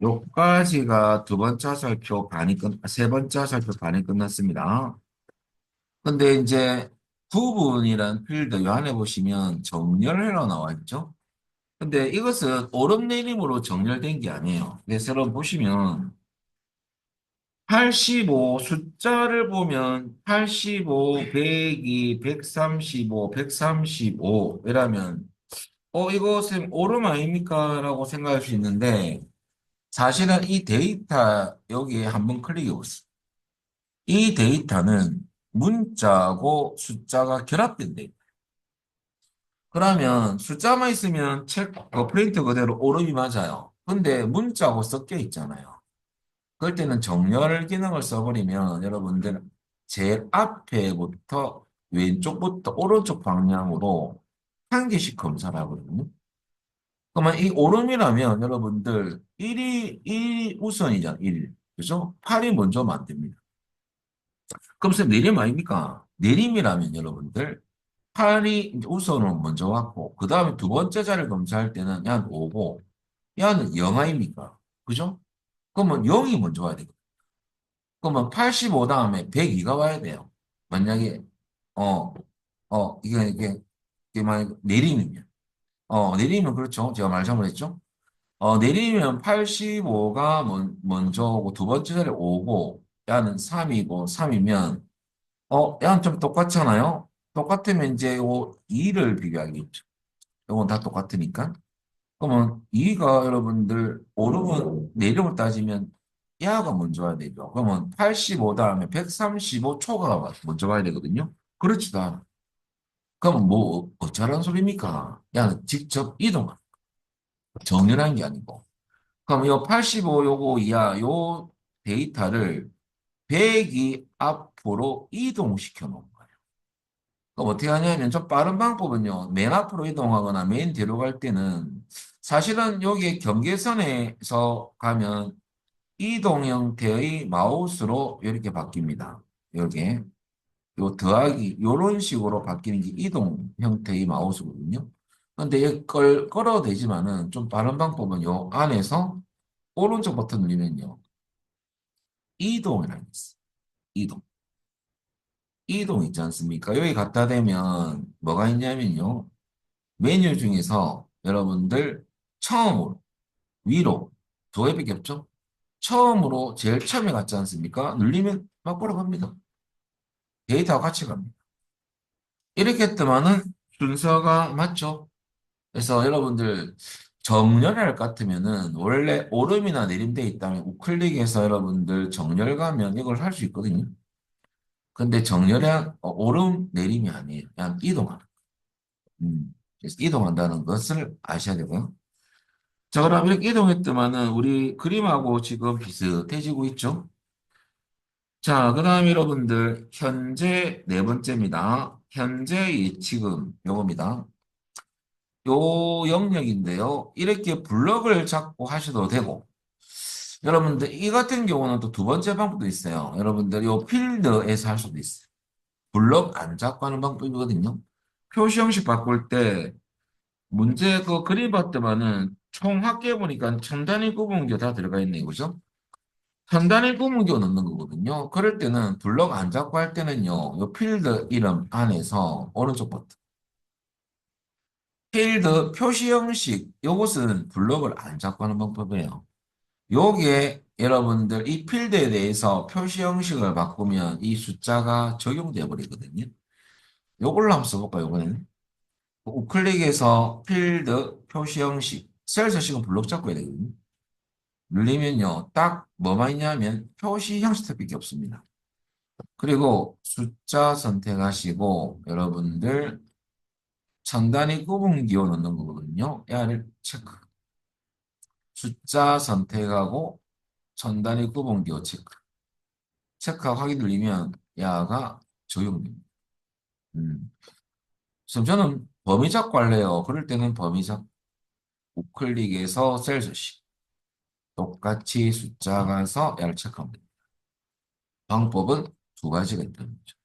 요까지가 두 번째 화살표 세 번째 화살표 반이 끝났습니다. 근데 이제 구분이란 필드 요 안에 보시면 정렬해로 나와 있죠? 근데 이것은 오름내림으로 정렬된 게 아니에요. 그래서 여러분 보시면 85 숫자를 보면 85, 102, 135, 135 이라면 이거 쌤 오름 아닙니까? 라고 생각할 수 있는데 사실은 이 데이터 여기에 한번 클릭해 보세요. 이 데이터는 문자하고 숫자가 결합된 데이터. 그러면 숫자만 있으면 프린트 그대로 오름이 맞아요. 근데 문자하고 섞여 있잖아요. 그럴 때는 정렬 기능을 써버리면 여러분들 제일 앞에부터 왼쪽부터 오른쪽 방향으로 한 개씩 검사를 하거든요. 그러면 이 오름이라면 여러분들 1이 우선이잖아, 1. 그죠? 8이 먼저 만듭니다. 그럼 선 내림 아닙니까? 내림이라면 여러분들 8이 우선은 먼저 왔고, 그 다음에 두 번째 자리를 검사할 때는 야는 5고, 야는 0 아닙니까? 그죠? 그러면 0이 먼저 와야 되거든요. 그러면 85 다음에 102가 와야 돼요. 만약에, 어, 이게 만약 내림이면. 내리면 그렇죠. 제가 말 잘못했죠? 내리면 85가 먼저 오고 두 번째 자리에 오고 야는 3이고 3이면 야는 좀 똑같잖아요. 똑같으면 이제 요 2를 비교하겠죠. 이건 다 똑같으니까. 그러면 2가 여러분들 오름은 내림을 따지면 야가 먼저 와야 되죠. 그러면 85 다음에 135 초가 먼저 와야 되거든요. 그렇지도 않아. 그러면 뭐 어쩌라는 소리입니까? 야는 직접 이동한 정렬한 게 아니고. 그럼 요 85 요거 이하 요 데이터를 100이 앞으로 이동시켜 놓은 거예요. 그럼 어떻게 하냐면 좀 빠른 방법은요. 맨 앞으로 이동하거나 맨 뒤로 갈 때는 사실은 여기 경계선에서 가면 이동 형태의 마우스로 이렇게 바뀝니다. 여기 요 더하기 요런 식으로 바뀌는 게 이동 형태의 마우스거든요. 근데 이걸 끌어도 되지만은 좀 빠른 방법은 요 안에서 오른쪽 버튼 누르면요. 이동이라는 게 있어요. 이동. 이동 있지 않습니까? 여기 갖다 대면 뭐가 있냐면요. 메뉴 중에서 여러분들 처음으로 위로 두 개밖에 없죠? 처음으로 제일 처음에 갔지 않습니까? 눌리면 막 보러 갑니다. 데이터와 같이 갑니다. 이렇게 했더만은 순서가 맞죠? 그래서 여러분들 정렬할 것 같으면은 원래 오름이나 내림돼 있다면 우클릭해서 여러분들 정렬 가면 이걸 할 수 있거든요. 근데 정렬의 오름 내림이 아니에요. 그냥 이동하는. 그래서 이동한다는 것을 아셔야 되고요. 자, 그럼 이렇게 이동했더만은 우리 그림하고 지금 비슷해지고 있죠? 자, 그 다음 여러분들, 현재 네 번째입니다. 현재 예치금, 요겁니다. 요 영역인데요. 이렇게 블럭을 잡고 하셔도 되고, 여러분들, 이 같은 경우는 또 두 번째 방법도 있어요. 여러분들, 요 필드에서 할 수도 있어요. 블럭 안 잡고 하는 방법이거든요. 표시 형식 바꿀 때, 문제 그 그림 봤더만은 총 합계 보니까 첨단위 구분교 다 들어가 있네, 그죠? 첨단위 구분교 넣는 거거든요. 그럴 때는 블럭 안 잡고 할 때는요, 요 필드 이름 안에서 오른쪽 버튼. 필드 표시 형식, 요것은 블럭을 안 잡고 하는 방법이에요. 요게 여러분들 이 필드에 대해서 표시 형식을 바꾸면 이 숫자가 적용돼 버리거든요. 요걸로 한번 써볼까요, 이번에는? 우클릭해서 필드 표시 형식, 셀 서식은 블록 잡고 해야 되거든요. 눌리면요, 딱 뭐만 있냐면 표시 형식밖에 없습니다. 그리고 숫자 선택하시고 여러분들 전단위 구분 기호 넣는 거거든요. 얘를 체크. 숫자 선택하고 전단위 구분 기호 체크. 체크하고 확인 눌리면 야가 적용됩니다. 음. 그래서 저는 범위작 관래요. 그럴 때는 범위작 우클릭해서 셀 서식. 똑같이 숫자 가서 야를 체크하면 됩니다. 방법은 두 가지가 있다는 거죠.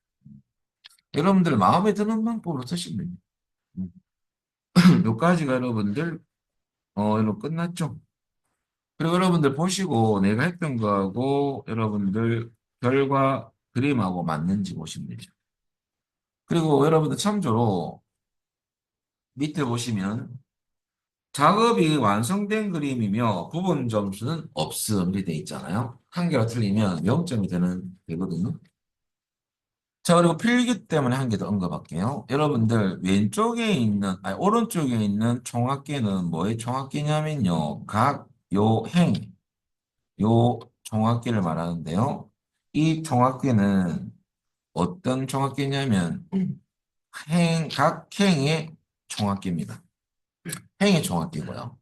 여러분들 마음에 드는 방법으로 쓰시면 됩니다. 음. 요까지가 여러분들 이거 끝났죠? 그리고 여러분들 보시고 내가 했던 거하고 여러분들 결과 그림하고 맞는지 보시면 되죠. 그리고 여러분들 참조로 밑에 보시면 작업이 완성된 그림이며 부분 점수는 없음 이렇게 돼 있잖아요. 한 개가 틀리면 0점이 되거든요. 자, 그리고 필기 때문에 한 개 더 언급할게요. 여러분들 왼쪽에 있는, 아니 오른쪽에 있는 총합계는 뭐의 총합계냐면요. 각 요 행, 요 총합계를 말하는데요. 이 총합계는 어떤 총합계냐면 각 행의 총합계입니다. 행의 총합계고요.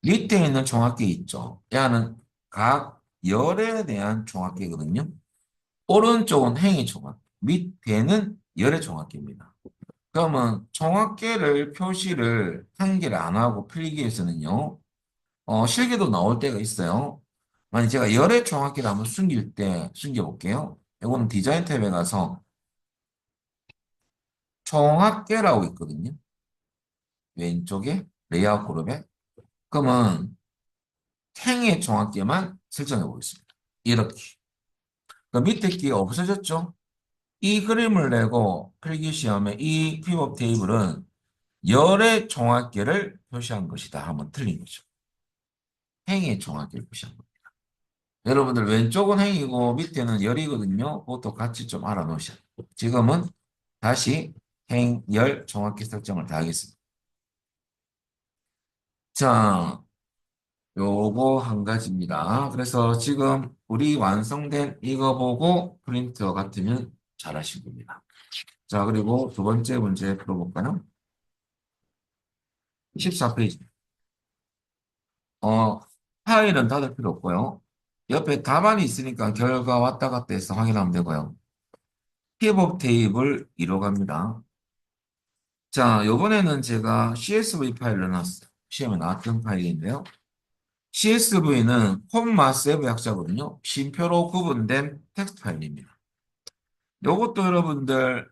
밑에 있는 총합계 있죠. 얘는 각 열에 대한 총합계거든요. 오른쪽은 행의 총합, 밑에는 열의 총합계입니다. 그러면 총합계를 표시를 한 개를 안 하고 필기에서는요, 실계도 나올 때가 있어요. 만약 제가 열의 총합계를 한번 숨길 때 숨겨볼게요. 이거는 디자인 탭에 가서 총합계라고 있거든요. 왼쪽에 레이아웃 그룹에. 그러면 행의 총합계만 설정해 보겠습니다. 이렇게. 그 밑에 게 없어졌죠? 이 그림을 내고 필기시험에 이 피벗 테이블은 열의 총합계를 표시한 것이다 하면 틀린 거죠. 행의 총합계를 표시한 겁니다. 여러분들 왼쪽은 행이고 밑에는 열이거든요. 그것도 같이 좀 알아놓으셔야 돼요. 지금은 다시 행, 열 총합계 설정을 다 하겠습니다. 자, 요거 한 가지입니다. 그래서 지금 우리 완성된 이거 보고 프린터 같으면 잘하신 겁니다. 자, 그리고 두 번째 문제 풀어볼까요? 14페이지. 어, 파일은 닫을 필요 없고요. 옆에 답안이 있으니까 결과 왔다 갔다 해서 확인하면 되고요. 피벗 테이블 1로 갑니다. 자, 요번에는 제가 CSV 파일을 넣었어요. 시험에 나왔던 파일인데요. CSV는 콤마 세브 약자거든요. 쉼표로 구분된 텍스트 파일입니다. 요것도 여러분들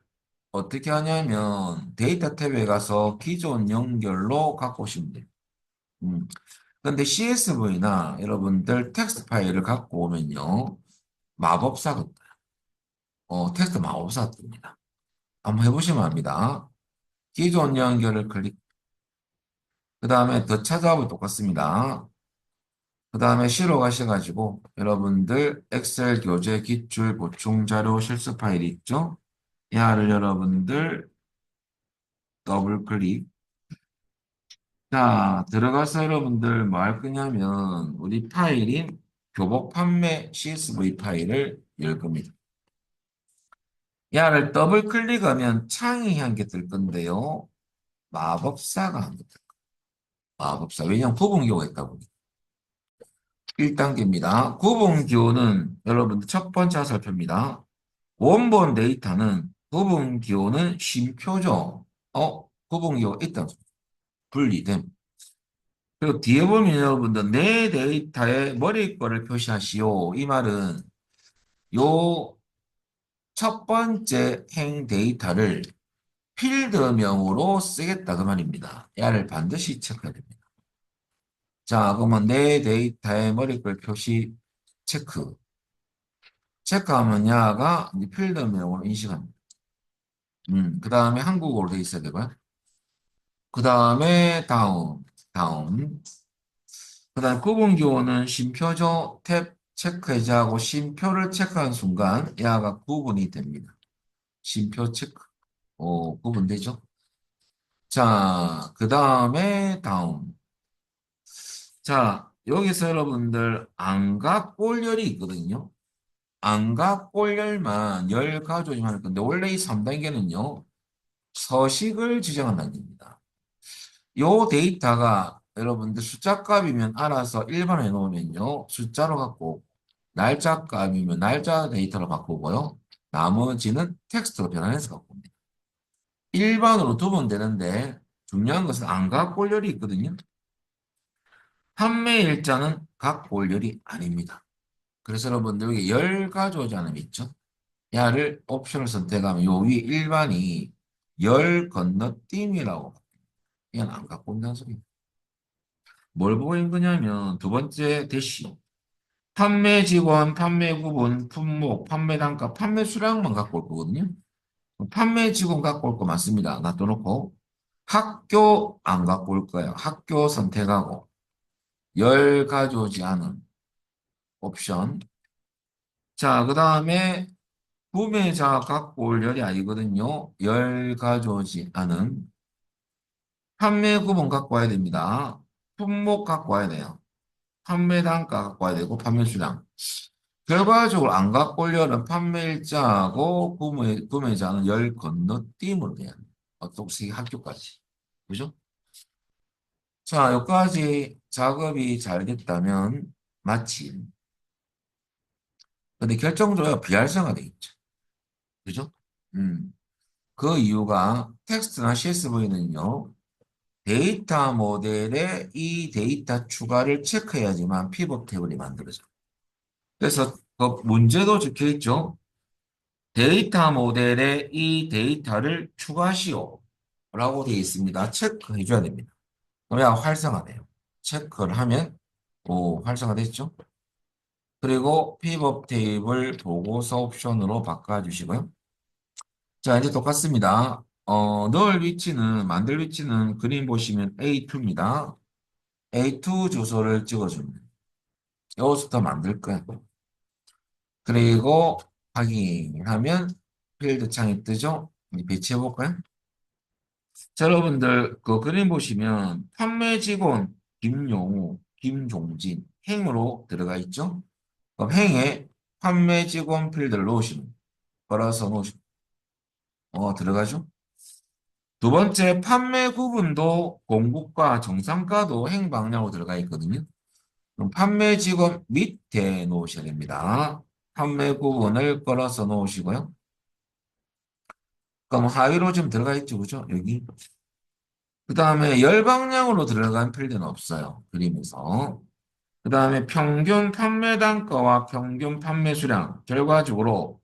어떻게 하냐면 데이터 탭에 가서 기존 연결로 갖고 오시면 돼요. 근데 CSV나 여러분들 텍스트 파일을 갖고 오면요. 마법사가 떠요. 텍스트 마법사가 뜹니다. 한번 해보시면 압니다. 기존 연결을 클릭. 그 다음에 더 찾아오면 똑같습니다. 그 다음에 C로 가셔가지고 여러분들 엑셀 교재 기출 보충 자료 실습 파일이 있죠? 얘를 여러분들 더블 클릭. 자, 들어가서 여러분들 뭐 할 거냐면 우리 파일인 교복 판매 CSV 파일을 열 겁니다. 얘를 더블 클릭하면 창이 한 개 뜰 건데요. 마법사가 합니다. 마법사. 왜냐하면 구분기호가 있다 보니. 1단계입니다. 구분기호는 여러분들 첫 번째 살펴입니다. 원본 데이터는 구분기호는 쉼표죠. 구분기호가 있다. 분리됨. 그리고 뒤에 보면 여러분들 내 데이터에 머리 거를 표시하시오. 이 말은 요 첫 번째 행 데이터를 필드명으로 쓰겠다 그 말입니다. 야를 반드시 체크해야 됩니다. 자, 그러면 내 데이터에 머리글 표시 체크. 체크하면 야가 이제 필드명으로 인식합니다. 그 다음에 한국어로 돼 있어야 되고요. 그 다음에 다음. 그 다음 구분기호는 쉼표죠. 탭 체크 해제하고 쉼표를 체크한 순간 야가 구분이 됩니다. 쉼표 체크. 구분되죠? 자, 그 다음에 다음. 자, 여기서 여러분들 안과 꼴열이 있거든요. 안과 꼴열만 열 가져오면 할 건데 원래 이 3단계는요. 서식을 지정한 단계입니다. 요 데이터가 여러분들 숫자 값이면 알아서 1번 해놓으면요. 숫자로 갖고 오고, 날짜 값이면 날짜 데이터로 바꾸고요. 나머지는 텍스트로 변환해서 갖고 옵니다. 일반으로 두면 되는데 중요한 것은 안과 꼴열이 있거든요. 판매 일자는 각 꼴열이 아닙니다. 그래서 여러분들 여기 열 가져오지 않음 있죠? 야를 옵션을 선택하면 요 위 일반이 열 건너뛰기라고. 이건 안 갖고 온다는 소리입니다. 뭘 보고 있는 거냐면 두 번째 대시. 판매 직원, 판매 구분, 품목, 판매 단가, 판매 수량만 갖고 올 거거든요. 판매 직원 갖고 올 거 맞습니다. 놔둬놓고 학교 안 갖고 올 거예요. 학교 선택하고 열 가져오지 않은 옵션. 자, 그 다음에 구매자 갖고 올 열이 아니거든요. 열 가져오지 않은 판매 구분 갖고 와야 됩니다. 품목 갖고 와야 돼요. 판매 단가 갖고 와야 되고 판매 수량. 결과적으로 안 갖고 올 열은 판매일자하고 구매자는 열 건너뛰음으로 돼야 돼요. 똑같이 학교까지. 그죠? 자, 여기까지 작업이 잘 됐다면 마침. 근데 결정적으로 비활성화돼 있죠. 그죠? 음. 그 이유가 텍스트나 CSV는요, 데이터 모델에 이 데이터 추가를 체크해야지만 피벗 테이블이 만들어져요. 그래서 그 문제도 적혀 있죠. 데이터 모델에 이 데이터를 추가시오. 라고 되어 있습니다. 체크해 줘야 됩니다. 그래야 활성화돼요. 체크를 하면, 활성화됐죠? 그리고 피벗 테이블 보고서 옵션으로 바꿔주시고요. 자, 이제 똑같습니다. 넣을 위치는, 만들 위치는 그림 보시면 A2입니다. A2 주소를 찍어줍니다. 여기서부터 만들 거예요. 그리고 확인하면 필드 창이 뜨죠? 이제 배치해 볼까요? 자, 여러분들 그 그림 보시면 판매 직원 김용우, 김종진 행으로 들어가 있죠? 그럼 행에 판매 직원 필드를 넣으시면 걸어서 놓으시면 들어가죠? 두 번째 판매 구분도 공급과 정상가도 행 방향으로 들어가 있거든요. 그럼 판매 직원 밑에 놓으셔야 됩니다. 판매 구분을 걸어서 놓으시고요. 그럼 하위로 지금 들어가 있죠, 그죠? 여기. 그 다음에 열 방향으로 들어간 필드는 없어요. 그림에서. 그 다음에 평균 판매 단가와 평균 판매 수량. 결과적으로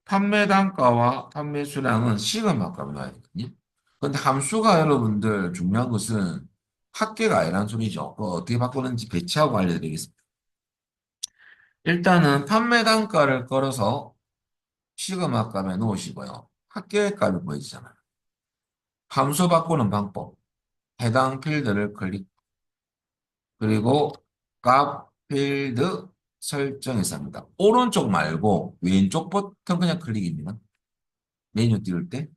판매 단가와 판매 수량은 시그마 값을 놔야 되거든요. 근데 함수가 여러분들 중요한 것은 합계가 아니라는 소리죠. 그거 어떻게 바꾸는지 배치하고 알려드리겠습니다. 일단은 판매 단가를 걸어서 시그마 값에 놓으시고요. 합계 값이 보이잖아요. 함수 바꾸는 방법. 해당 필드를 클릭. 그리고 값 필드 설정에서 합니다. 오른쪽 말고 왼쪽 버튼 그냥 클릭입니다. 메뉴 띄울 때.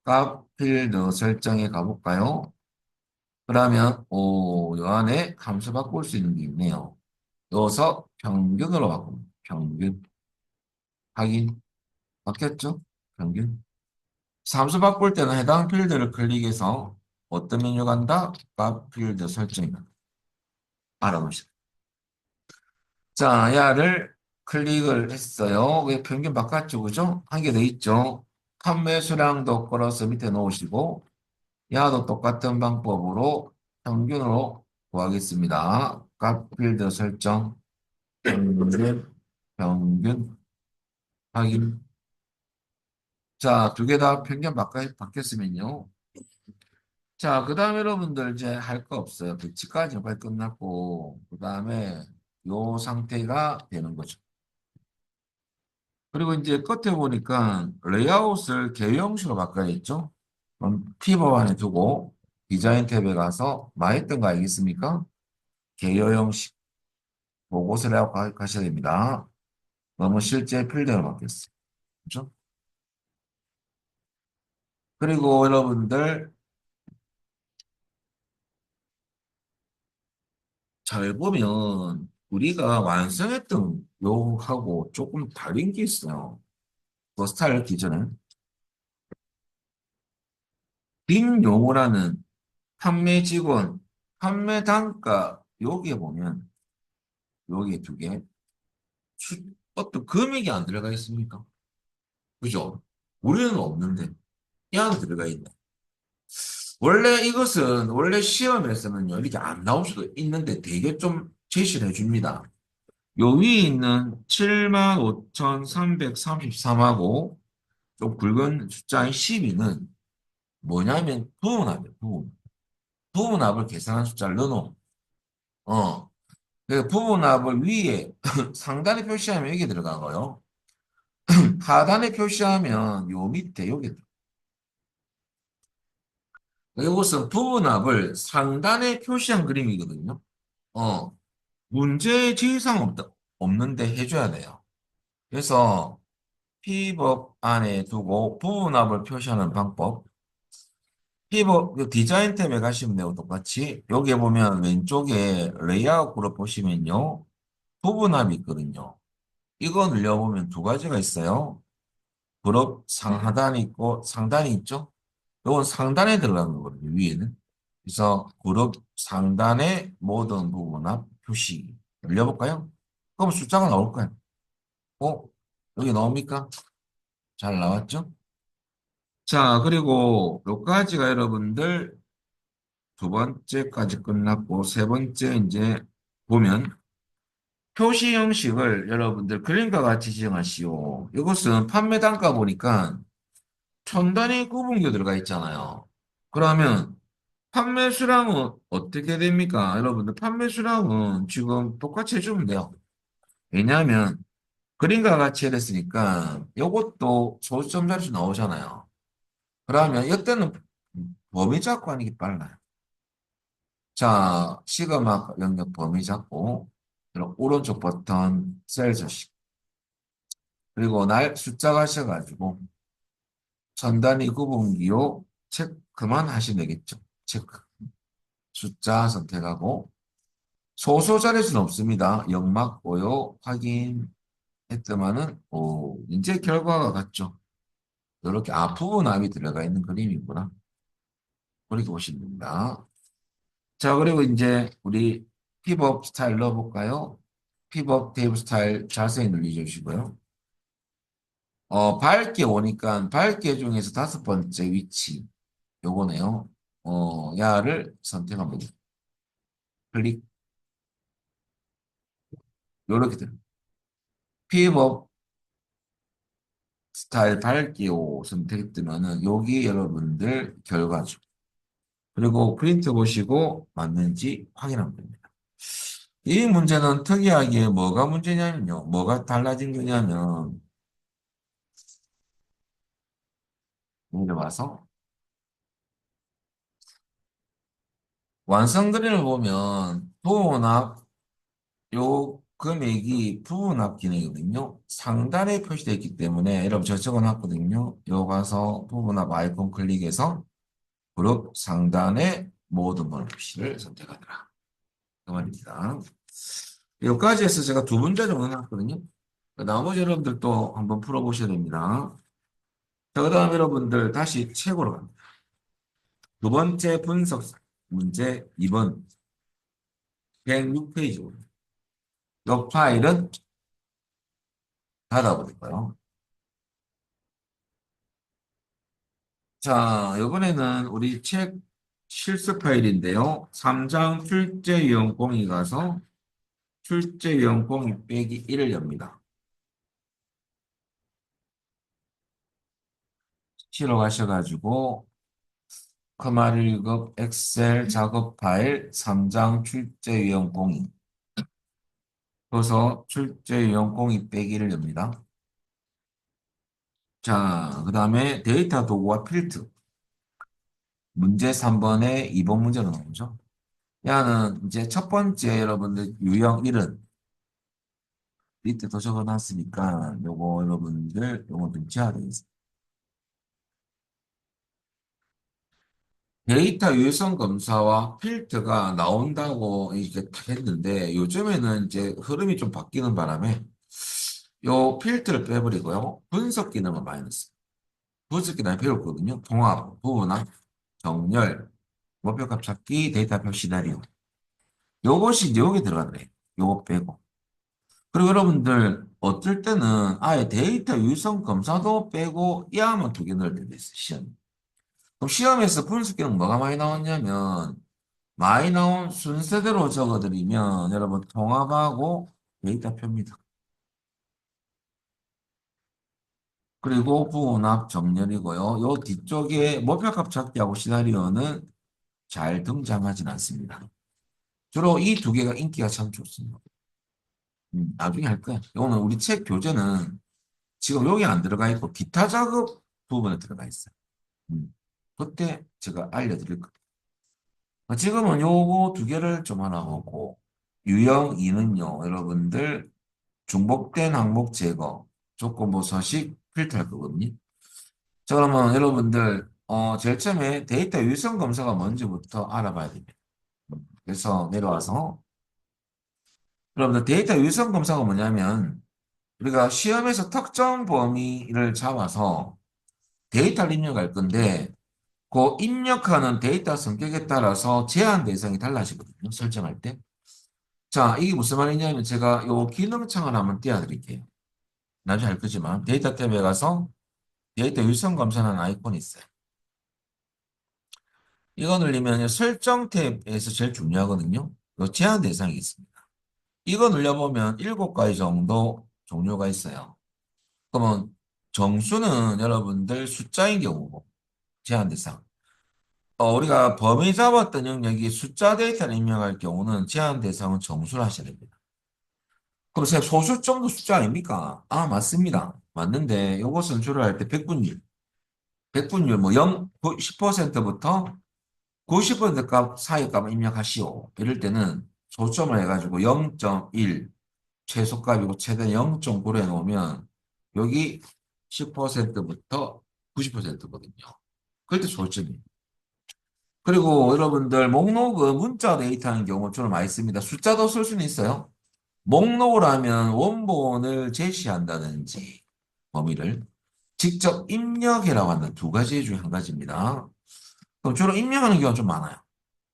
값 필드 설정에 가볼까요? 그러면 요 안에 함수 바꿀 수 있는 게 있네요. 넣어서 평균으로 바꿉니다. 평균. 확인. 바뀌었죠? 평균. 함수 바꿀 때는 해당 필드를 클릭해서 어떤 메뉴 간다? 값 필드 설정이다. 알아보시다. 자, 야를 클릭을 했어요. 왜 평균 바꿨죠? 그죠? 한 개 더 있죠? 판매 수량도 걸어서 밑에 놓으시고, 야도 똑같은 방법으로 평균으로 구하겠습니다. 값 필드 설정, 평균, 확인. 자, 두 개 다 평균 바뀌었으면요. 자, 그 다음에 여러분들 이제 할 거 없어요. 배치까지 빨리 끝났고, 그 다음에 요 상태가 되는 거죠. 그리고 이제 끝에 보니까 레이아웃을 개형식으로 바꿔야겠죠? 그럼 피벗 안에 두고 디자인 탭에 가서 뭐 했던 거 알겠습니까? 개요 형식 그것을 하고 가셔야 됩니다. 너무 실제 필드로 바뀌었어요. 그죠? 그리고 여러분들 잘 보면 우리가 완성했던 요하고 조금 다른 게 있어요. 그 스타일 기준은 빔 용어라는 판매 직원, 판매 단가 여기에 보면 여기 두 개. 어떤 금액이 안 들어가 있습니까? 그죠? 우리는 없는데 이 안에 들어가 있네. 원래 이것은 원래 시험에서는요 이렇게 안 나올 수도 있는데 되게 좀 제시를 해줍니다. 요 위에 있는 75,333하고 좀 굵은 숫자인 12는 뭐냐면 부분합이에요. 부분합을 계산한 숫자를 넣어놓은. 어. 그 부분합을 위에 상단에 표시하면 여기 들어가고요. 하단에 표시하면 요 밑에 여기 들어가요. 이것은 부분합을 상단에 표시한 그림이거든요. 어, 문제 지의사항 없는데 해줘야 돼요. 그래서 피벗 안에 두고 부분합을 표시하는 방법. 피벗 그 디자인 탭에 가시면 돼요. 똑같이. 여기에 보면 왼쪽에 레이아웃 그룹 보시면요. 부분합이 있거든요. 이거 늘려보면 두 가지가 있어요. 그룹 상하단이 있고 상단이 있죠. 이건 상단에 들어가는 거거든요. 위에는. 그래서 그룹 상단의 모든 부분합 표시 늘려볼까요? 그럼 숫자가 나올 거예요. 어? 여기 나옵니까? 잘 나왔죠? 자, 그리고 요까지가 여러분들 두 번째까지 끝났고 세 번째 이제 보면 표시 형식을 여러분들 그림과 같이 지정하시오. 이것은 판매 단가 보니까 천 단위 구분기 들어가 있잖아요. 그러면 판매 수량은 어떻게 됩니까? 여러분들 판매 수량은 지금 똑같이 해주면 돼요. 왜냐하면 그림과 같이 해냈으니까 이것도 소수점 자릿수 나오잖아요. 그러면 이때는 범위 잡고 하는 게 빨라요. 자, 시그마 영역 범위 잡고 그리고 오른쪽 버튼 셀 저식 그리고 날 숫자 가셔가지고 전단위 구분기호 체크만 하시면 되겠죠. 체크 숫자 선택하고 소수 자릿수는 없습니다. 0 맞고요. 확인했더만은 오, 이제 결과가 같죠. 이렇게 부분합이 들어가 있는 그림이구나. 그렇게 보시면 됩니다. 자, 그리고 이제 우리 피벗 스타일 넣어볼까요? 피벗 테이블 스타일 자세히 눌러주시고요. 밝게 오니까 밝게 중에서 다섯 번째 위치 요거네요. 야를 선택합니다. 클릭 요렇게 됩니다. 피벗 스타일 밝게 오 선택되면은 여기 여러분들 결과죠. 그리고 프린트 보시고 맞는지 확인하면 됩니다. 이 문제는 특이하게 뭐가 문제냐면요. 뭐가 달라진 거냐면 여기 와서 완성 그림을 보면 부분합 요 금액이 부분합 기능이거든요. 상단에 표시되어 있기 때문에 여러분 저 적어놨거든요. 요 가서 부분합 아이콘 클릭해서 그룹 상단에 모든 번 표시를 선택하더라. 그 말입니다. 여기까지 해서 제가 두 문제 정도 해놨거든요. 나머지 여러분들도 한번 풀어보셔야 됩니다. 자, 그 다음 여러분들 다시 책으로 갑니다. 두 번째 분석 문제 2번 106페이지입니다. 이 파일은 닫아버릴까요? 자, 이번에는 우리 책 실습 파일인데요. 3장 출제 유형 공이 가서 출제 유형 공이 빼기 1을 엽니다. 치러 가셔가지고 커마 1급 엑셀 작업 파일 3장 출제 유형 공이 그래서 출제 유형 공이 빼기를 엽니다. 자, 그 다음에 데이터 도구와 필드 문제 3번에 2번 문제가 나오죠. 야는 이제 첫 번째 여러분들 유형 1은 밑에 더 적어놨으니까 요거 여러분들 요거 좀 지워야 되겠습니다. 데이터 유효성 검사와 필터가 나온다고 이렇게 딱 했는데 요즘에는 이제 흐름이 좀 바뀌는 바람에 요 필터를 빼버리고요. 분석 기능을 많이 넣습니다. 분석 기능을 배웠거든요. 통합, 부분합, 정렬, 목표값 찾기, 데이터표 시나리오. 요것이 이제 여기 들어가더래요. 요거 빼고. 그리고 여러분들 어떨 때는 아예 데이터 유효성 검사도 빼고 이 항만 두 개 넣을 때도 있어요. 시험. 그럼 시험에서 분석 기능 뭐가 많이 나왔냐면 많이 나온 순서대로 적어드리면 여러분 통합하고 데이터표입니다. 그리고 부호납 정렬이고요. 요 뒤쪽에 목표값 찾기하고 시나리오는 잘 등장하진 않습니다. 주로 이 두 개가 인기가 참 좋습니다. 나중에 할 거야. 오늘 우리 책 교재는 지금 여기 안 들어가 있고 기타 작업 부분에 들어가 있어요. 그때 제가 알려드릴 거예요. 지금은 요거 두 개를 좀 하나 보고 유형 2는요. 여러분들 중복된 항목 제거, 조건부 서식 필터할 거거든요. 자, 그러면 여러분들 제일 처음에 데이터 유성 검사가 뭔지부터 알아봐야 됩니다. 그래서 내려와서 여러분들 데이터 유성 검사가 뭐냐면 우리가 시험에서 특정 범위를 잡아서 데이터를 입력할 건데 그 입력하는 데이터 성격에 따라서 제한 대상이 달라지거든요. 설정할 때. 자, 이게 무슨 말이냐면 제가 요 기능창을 한번 띄워드릴게요. 나중에 할 거지만 데이터 탭에 가서 데이터 유성 검사라는 아이콘이 있어요. 이거 누르면 설정 탭에서 제일 중요하거든요. 요 제한 대상이 있습니다. 이거 눌러보면 7가지 정도 종류가 있어요. 그러면 정수는 여러분들 숫자인 경우고 제한 대상. 우리가 범위 잡았던 영역이 숫자 데이터를 입력할 경우는 제한 대상은 정수를 하셔야 됩니다. 그럼 선생님 소수점도 숫자 아닙니까? 아, 맞습니다. 맞는데 이것은 주로 할 때 백분율. 백분율 뭐 0, 10%부터 90% 값 사이 값을 입력하시오. 이럴 때는 소점을 해가지고 0.1 최소값이고 최대 0.9로 해놓으면 여기 10%부터 90%거든요. 그럴 때 소점이에요. 그리고 여러분들 목록은 문자 데이터하는 경우 주로 많이 씁니다. 숫자도 쓸 수는 있어요. 목록을 하면 원본을 제시한다든지 범위를 직접 입력해라고 하는 두 가지 중에 한 가지입니다. 그럼 주로 입력하는 경우가 좀 많아요.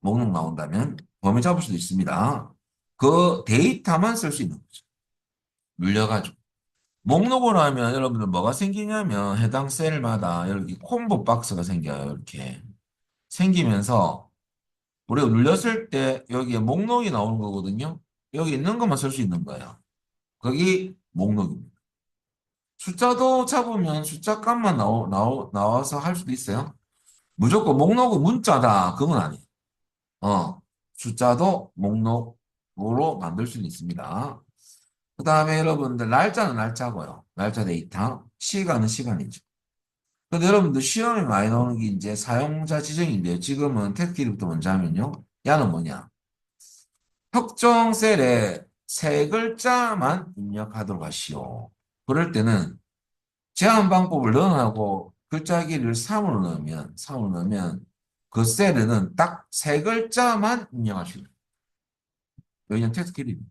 목록 나온다면 범위 잡을 수도 있습니다. 그 데이터만 쓸 수 있는 거죠. 눌려가지고. 목록을 하면 여러분들 뭐가 생기냐면 해당 셀마다 이렇게 콤보 박스가 생겨요. 이렇게. 생기면서 우리가 눌렸을 때 여기에 목록이 나오는 거거든요. 여기 있는 것만 쓸 수 있는 거예요. 거기 목록입니다. 숫자도 잡으면 숫자 값만 나와서 할 수도 있어요. 무조건 목록은 문자다. 그건 아니에요. 숫자도 목록으로 만들 수는 있습니다. 그 다음에 여러분들 날짜는 날짜고요. 날짜 데이터. 시간은 시간이죠. 근데 여러분들 시험에 많이 나오는 게 이제 사용자 지정인데요. 지금은 테스트부터 먼저 하면요. 야는 뭐냐? 특정 셀에 세 글자만 입력하도록 하시오. 그럴 때는 제한 방법을 넣어하고 글자 길이를 3으로 넣으면 그 셀에는 딱 세 글자만 입력하시오. 왜냐면 테스트 길이입니다.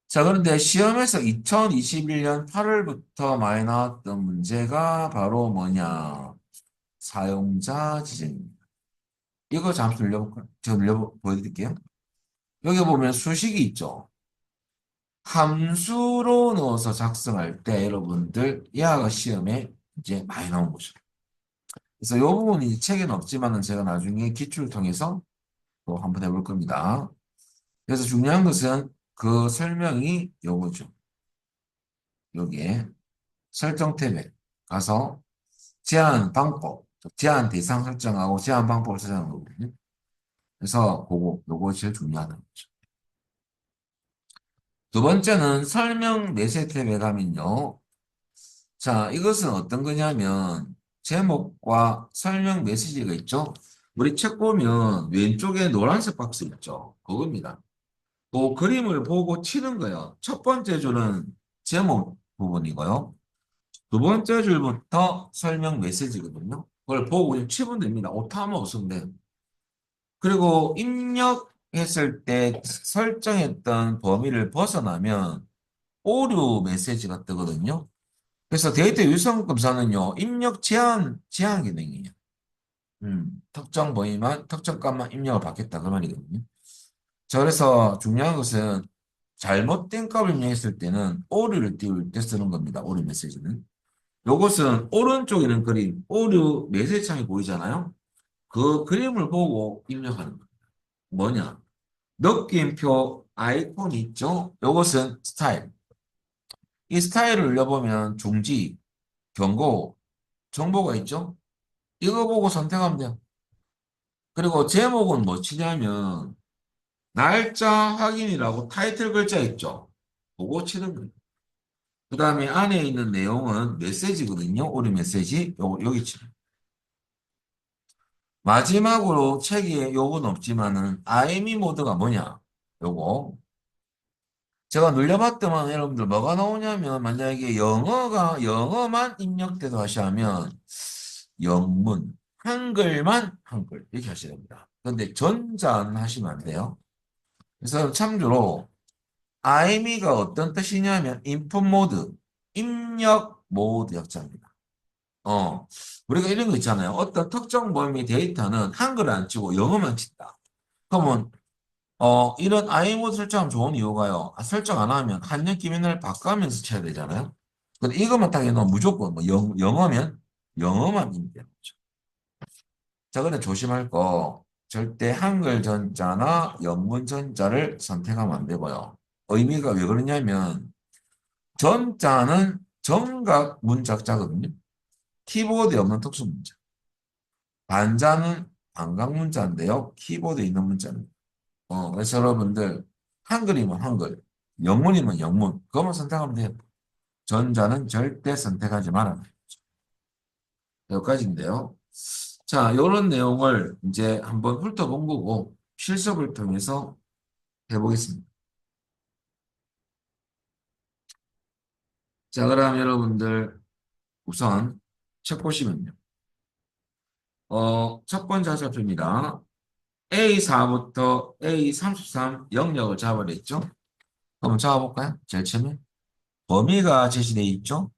자, 그런데 시험에서 2021년 8월부터 많이 나왔던 문제가 바로 뭐냐? 사용자 지정입니다. 이거 잠시 눌려볼까요? 제가 보여드릴게요. 여기 보면 수식이 있죠. 함수로 넣어서 작성할 때 여러분들 이하가 시험에 이제 많이 나온 거죠. 그래서 이 부분이 책에는 없지만은 제가 나중에 기출을 통해서 또 한번 해볼 겁니다. 그래서 중요한 것은 그 설명이 요거죠. 여기에 설정 탭에 가서 제한 방법, 제한 대상 설정하고 제한 방법을 설정하는 거거든요. 그래서 요거 제일 중요하다는 거죠. 두 번째는 설명 내세 탭에 가면요. 자, 이것은 어떤 거냐면 제목과 설명 메시지가 있죠. 우리 책 보면 왼쪽에 노란색 박스 있죠. 그겁니다. 그 그림을 보고 치는 거예요. 첫 번째 줄은 제목 부분이고요. 두 번째 줄부터 설명 메시지거든요. 그걸 보고 그냥 치면 됩니다. 오타만 없으면 돼요. 그리고 입력했을 때 설정했던 범위를 벗어나면 오류 메시지가 뜨거든요. 그래서 데이터 유성 검사는요, 입력 제한 기능이에요. 특정 범위만, 특정 값만 입력을 받겠다. 그 말이거든요. 자, 그래서 중요한 것은 잘못된 값을 입력했을 때는 오류를 띄울 때 쓰는 겁니다. 오류 메시지는. 요것은 오른쪽에는 그림, 오류 메시지 창이 보이잖아요. 그 그림을 보고 입력하는 거예요. 뭐냐? 느낌표 아이콘이 있죠? 요것은 스타일. 이 스타일을 눌러보면 중지, 경고, 정보가 있죠? 이거 보고 선택하면 돼요. 그리고 제목은 뭐 치냐면 날짜 확인이라고 타이틀 글자 있죠? 그거 치는 거예요. 그 다음에 안에 있는 내용은 메시지거든요. 오류 메시지. 여기 치는 거예요. 마지막으로 책에 요건 없지만은 IME 모드가 뭐냐? 요거. 제가 눌려봤더만 여러분들 뭐가 나오냐면 만약에 영어만 입력돼서 하시면 영문, 한글만 한글 이렇게 하셔야 됩니다. 그런데 전자는 하시면 안 돼요. 그래서 참조로 IME가 어떤 뜻이냐면 인풋 모드, 입력 모드 약자입니다. 우리가 이런 거 있잖아요. 어떤 특정 범위 데이터는 한글을 안 치고 영어만 친다. 그러면 이런 i 모드 설정하면 좋은 이유가요. 설정 안 하면 한글 기면을 바꿔가면서 쳐야 되잖아요. 근데 이것만 딱 해놓으면 무조건 뭐 영어면 영어만 입력되는 거죠. 자, 근데 조심할 거 절대 한글 전자나 영문 전자를 선택하면 안 되고요. 의미가 왜 그러냐면 전자는 정각 문자자거든요. 키보드에 없는 특수 문자. 반자는 반각 문자인데요. 키보드에 있는 문자입니다. 그래서 여러분들 한글이면 한글, 영문이면 영문, 그것만 선택하면 돼요. 전자는 절대 선택하지 말아요. 여기까지인데요. 자, 이런 내용을 이제 한번 훑어본 거고 실습을 통해서 해보겠습니다. 자, 그럼 여러분들 우선 책 보시면요. 첫 번째 화살표입니다. A4부터 A33 영역을 잡아냈죠? 한번 잡아볼까요? 제일 처음에. 범위가 제시되어 있죠?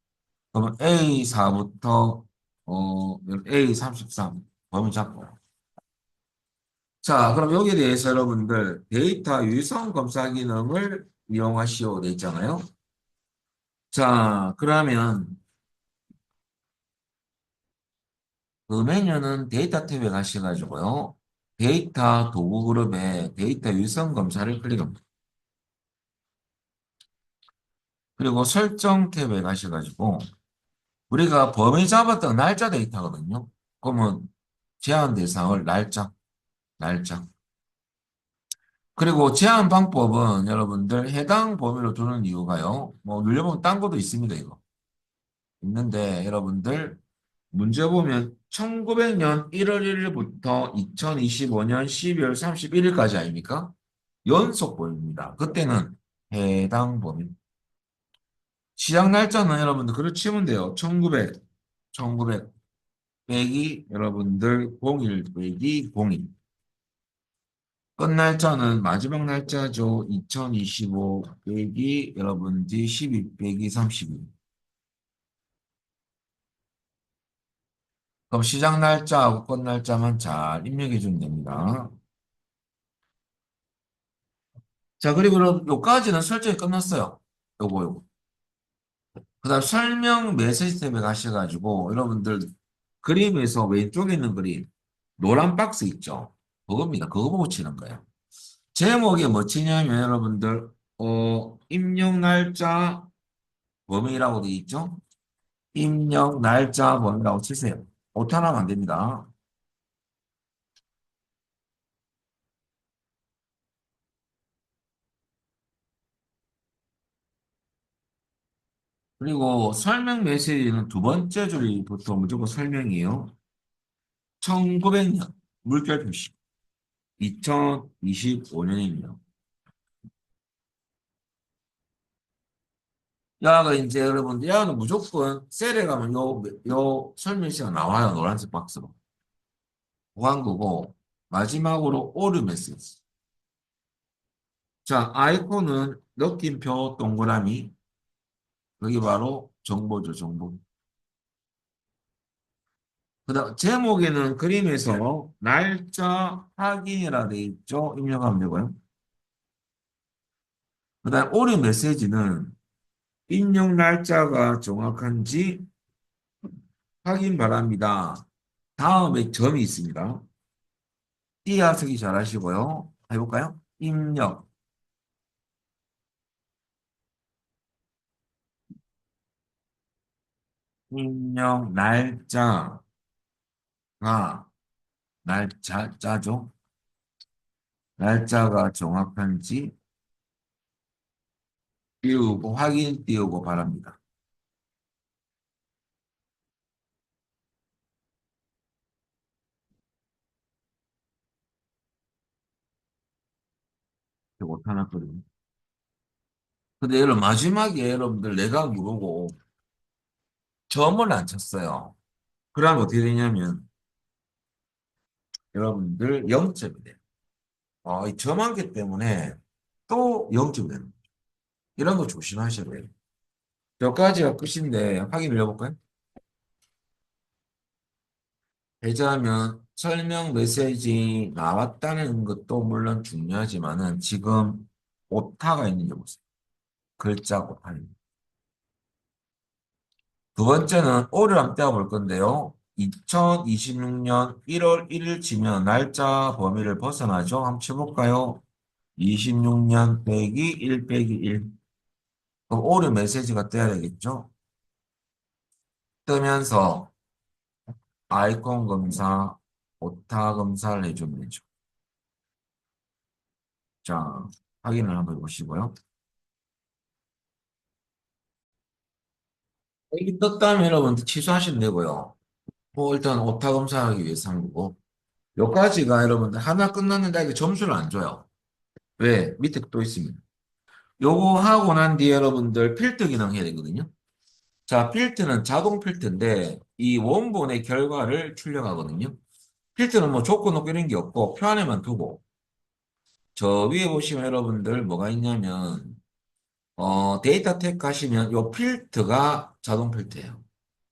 그러면 A4부터 A33 범위 잡고. 자, 그럼 여기에 대해서 여러분들 데이터 유성 검사 기능을 이용하시오 돼 있잖아요. 자, 그러면 그 메뉴는 데이터 탭에 가셔가지고요. 데이터 도구 그룹에 데이터 유성 검사를 클릭합니다. 그리고 설정 탭에 가셔가지고 우리가 범위 잡았던 날짜 데이터거든요. 그러면 제한 대상을 날짜. 그리고 제한 방법은 여러분들 해당 범위로 두는 이유가요. 뭐 눌려보면 딴 것도 있습니다, 이거. 있는데 여러분들 문제 보면 1900년 1월 1일부터 2025년 12월 31일까지 아닙니까? 연속 범위입니다. 그때는 해당 범위. 시작 날짜는 여러분들 그렇게 치면 돼요. 1900 빼기 여러분들 01 빼기 01. 끝 날짜는 마지막 날짜죠. 2025 빼기 여러분들 12 빼기 32. 그럼 시작 날짜하고 끝 날짜만 잘 입력해 주면 됩니다. 자, 그리고 요까지는 설정이 끝났어요. 요거. 그 다음 설명 메시지 탭에 가셔가지고 여러분들 그림에서 왼쪽에 있는 그림 노란 박스 있죠? 그겁니다. 그거 보고 치는 거예요. 제목이 뭐 치냐면 여러분들 입력 날짜 범위라고 돼 있죠? 입력 날짜 범위라고 치세요. 오타나면 안 됩니다. 그리고 설명 메시지는 두 번째 줄부터 무조건 설명이에요. 1900년 물결 표시 2025년입니다. 야가 이제 여러분들 야는 무조건 셀에 가면 요 설명시가 나와요. 노란색 박스로. 보안구고 마지막으로 오류 메시지. 자, 아이콘은 느낌표 동그라미. 그게 바로 정보죠, 정보. 그다음 제목에는 그림에서 날짜 확인이라 돼 있죠. 입력하면 되고요. 그다음 오류 메시지는 입력 날짜가 정확한지 확인 바랍니다. 다음에 점이 있습니다. 띄어쓰기 잘 하시고요. 해볼까요? 입력 날짜가 날짜죠. 날짜가 정확한지 띄우고 확인 띄우고 바랍니다. 이거 못하나거든요. 근데 여러분 마지막에 여러분들 내가 누르고 점을 안 쳤어요. 그러면 어떻게 되냐면 여러분들 0점이 돼요. 이 점 한 개 때문에 또 0점이 되는 거예요. 이런 거 조심하셔야 돼요. 여기까지가 끝인데 확인을 해볼까요? 배제하면 설명 메시지 나왔다는 것도 물론 중요하지만은 지금 오타가 있는지 보세요. 글자 오타. 두 번째는 오를 한번 떼어볼 건데요. 2026년 1월 1일 치면 날짜 범위를 벗어나죠. 한번 쳐볼까요? 26년 빼기 1 빼기 1. 그럼 오류 메시지가 떠야 되겠죠? 뜨면서 아이콘 검사, 오타 검사를 해주면 되죠. 자, 확인을 한번 해보시고요. 여기 떴다면 여러분 취소하시면 되고요. 뭐 일단 오타 검사하기 위해서 한 거고. 여기까지가 여러분들 하나 끝났는데 이게 점수를 안 줘요. 왜? 밑에 또 있습니다. 요거 하고 난 뒤에 여러분들 필터 기능 해야 되거든요. 자, 필터는 자동 필터인데 이 원본의 결과를 출력하거든요. 필터는 뭐 조건 없고 이런 게 없고 표 안에만 두고 저 위에 보시면 여러분들 뭐가 있냐면 데이터 탭 가시면 요 필터가 자동 필터예요.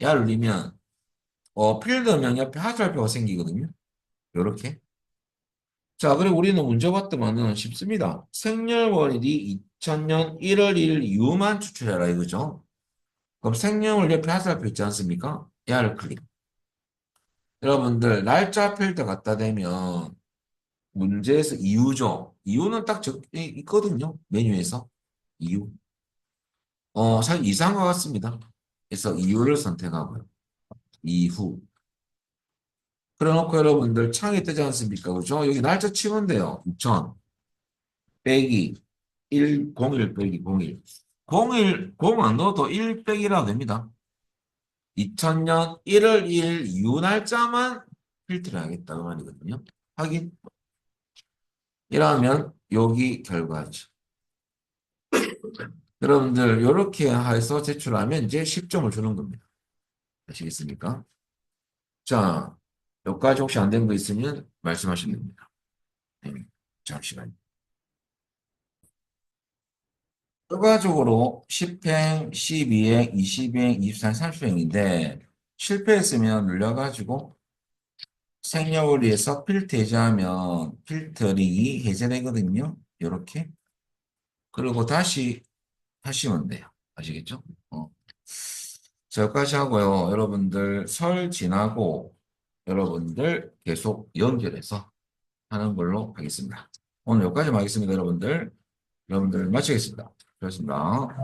얘를 누르면 필터명 옆에 하살표가 생기거든요. 요렇게. 자, 그리고 우리는 문제 봤더만은 쉽습니다. 생년월일이 2000년 1월 1일 이후만 추출해라 이거죠. 그럼 생년월 옆에 하살표 있지 않습니까? 얘를 클릭. 여러분들 날짜 필터 갖다 대면 문제에서 이유죠. 이유는 딱 있거든요. 메뉴에서. 이유. 사실 이상한 것 같습니다. 그래서 이유를 선택하고요. 이후. 그래 놓고 여러분들 창이 뜨지 않습니까? 그죠? 여기 날짜 치면 돼요. 2000 빼기 1, 01 빼기 01. 01, 0 안 넣어도 1 빼기라도 됩니다. 2000년 1월 1일 이후 날짜만 필터를 하겠다 그 말이거든요. 확인. 이러면 여기 결과죠. 여러분들 이렇게 해서 제출하면 이제 10점을 주는 겁니다. 아시겠습니까? 자, 여기까지 혹시 안 된 거 있으면 말씀하시면 됩니다. 네, 잠시만요. 추가적으로 10행, 12행, 20행, 24행, 30행인데 실패했으면 눌려가지고 생략오리에서 필터 해제하면 필터링이 해제되거든요. 이렇게. 그리고 다시 하시면 돼요. 아시겠죠? 자, 여기까지 하고요. 여러분들 설 지나고 여러분들 계속 연결해서 하는 걸로 하겠습니다. 오늘 여기까지만 하겠습니다, 여러분들. 여러분들 마치겠습니다. 고맙습니다.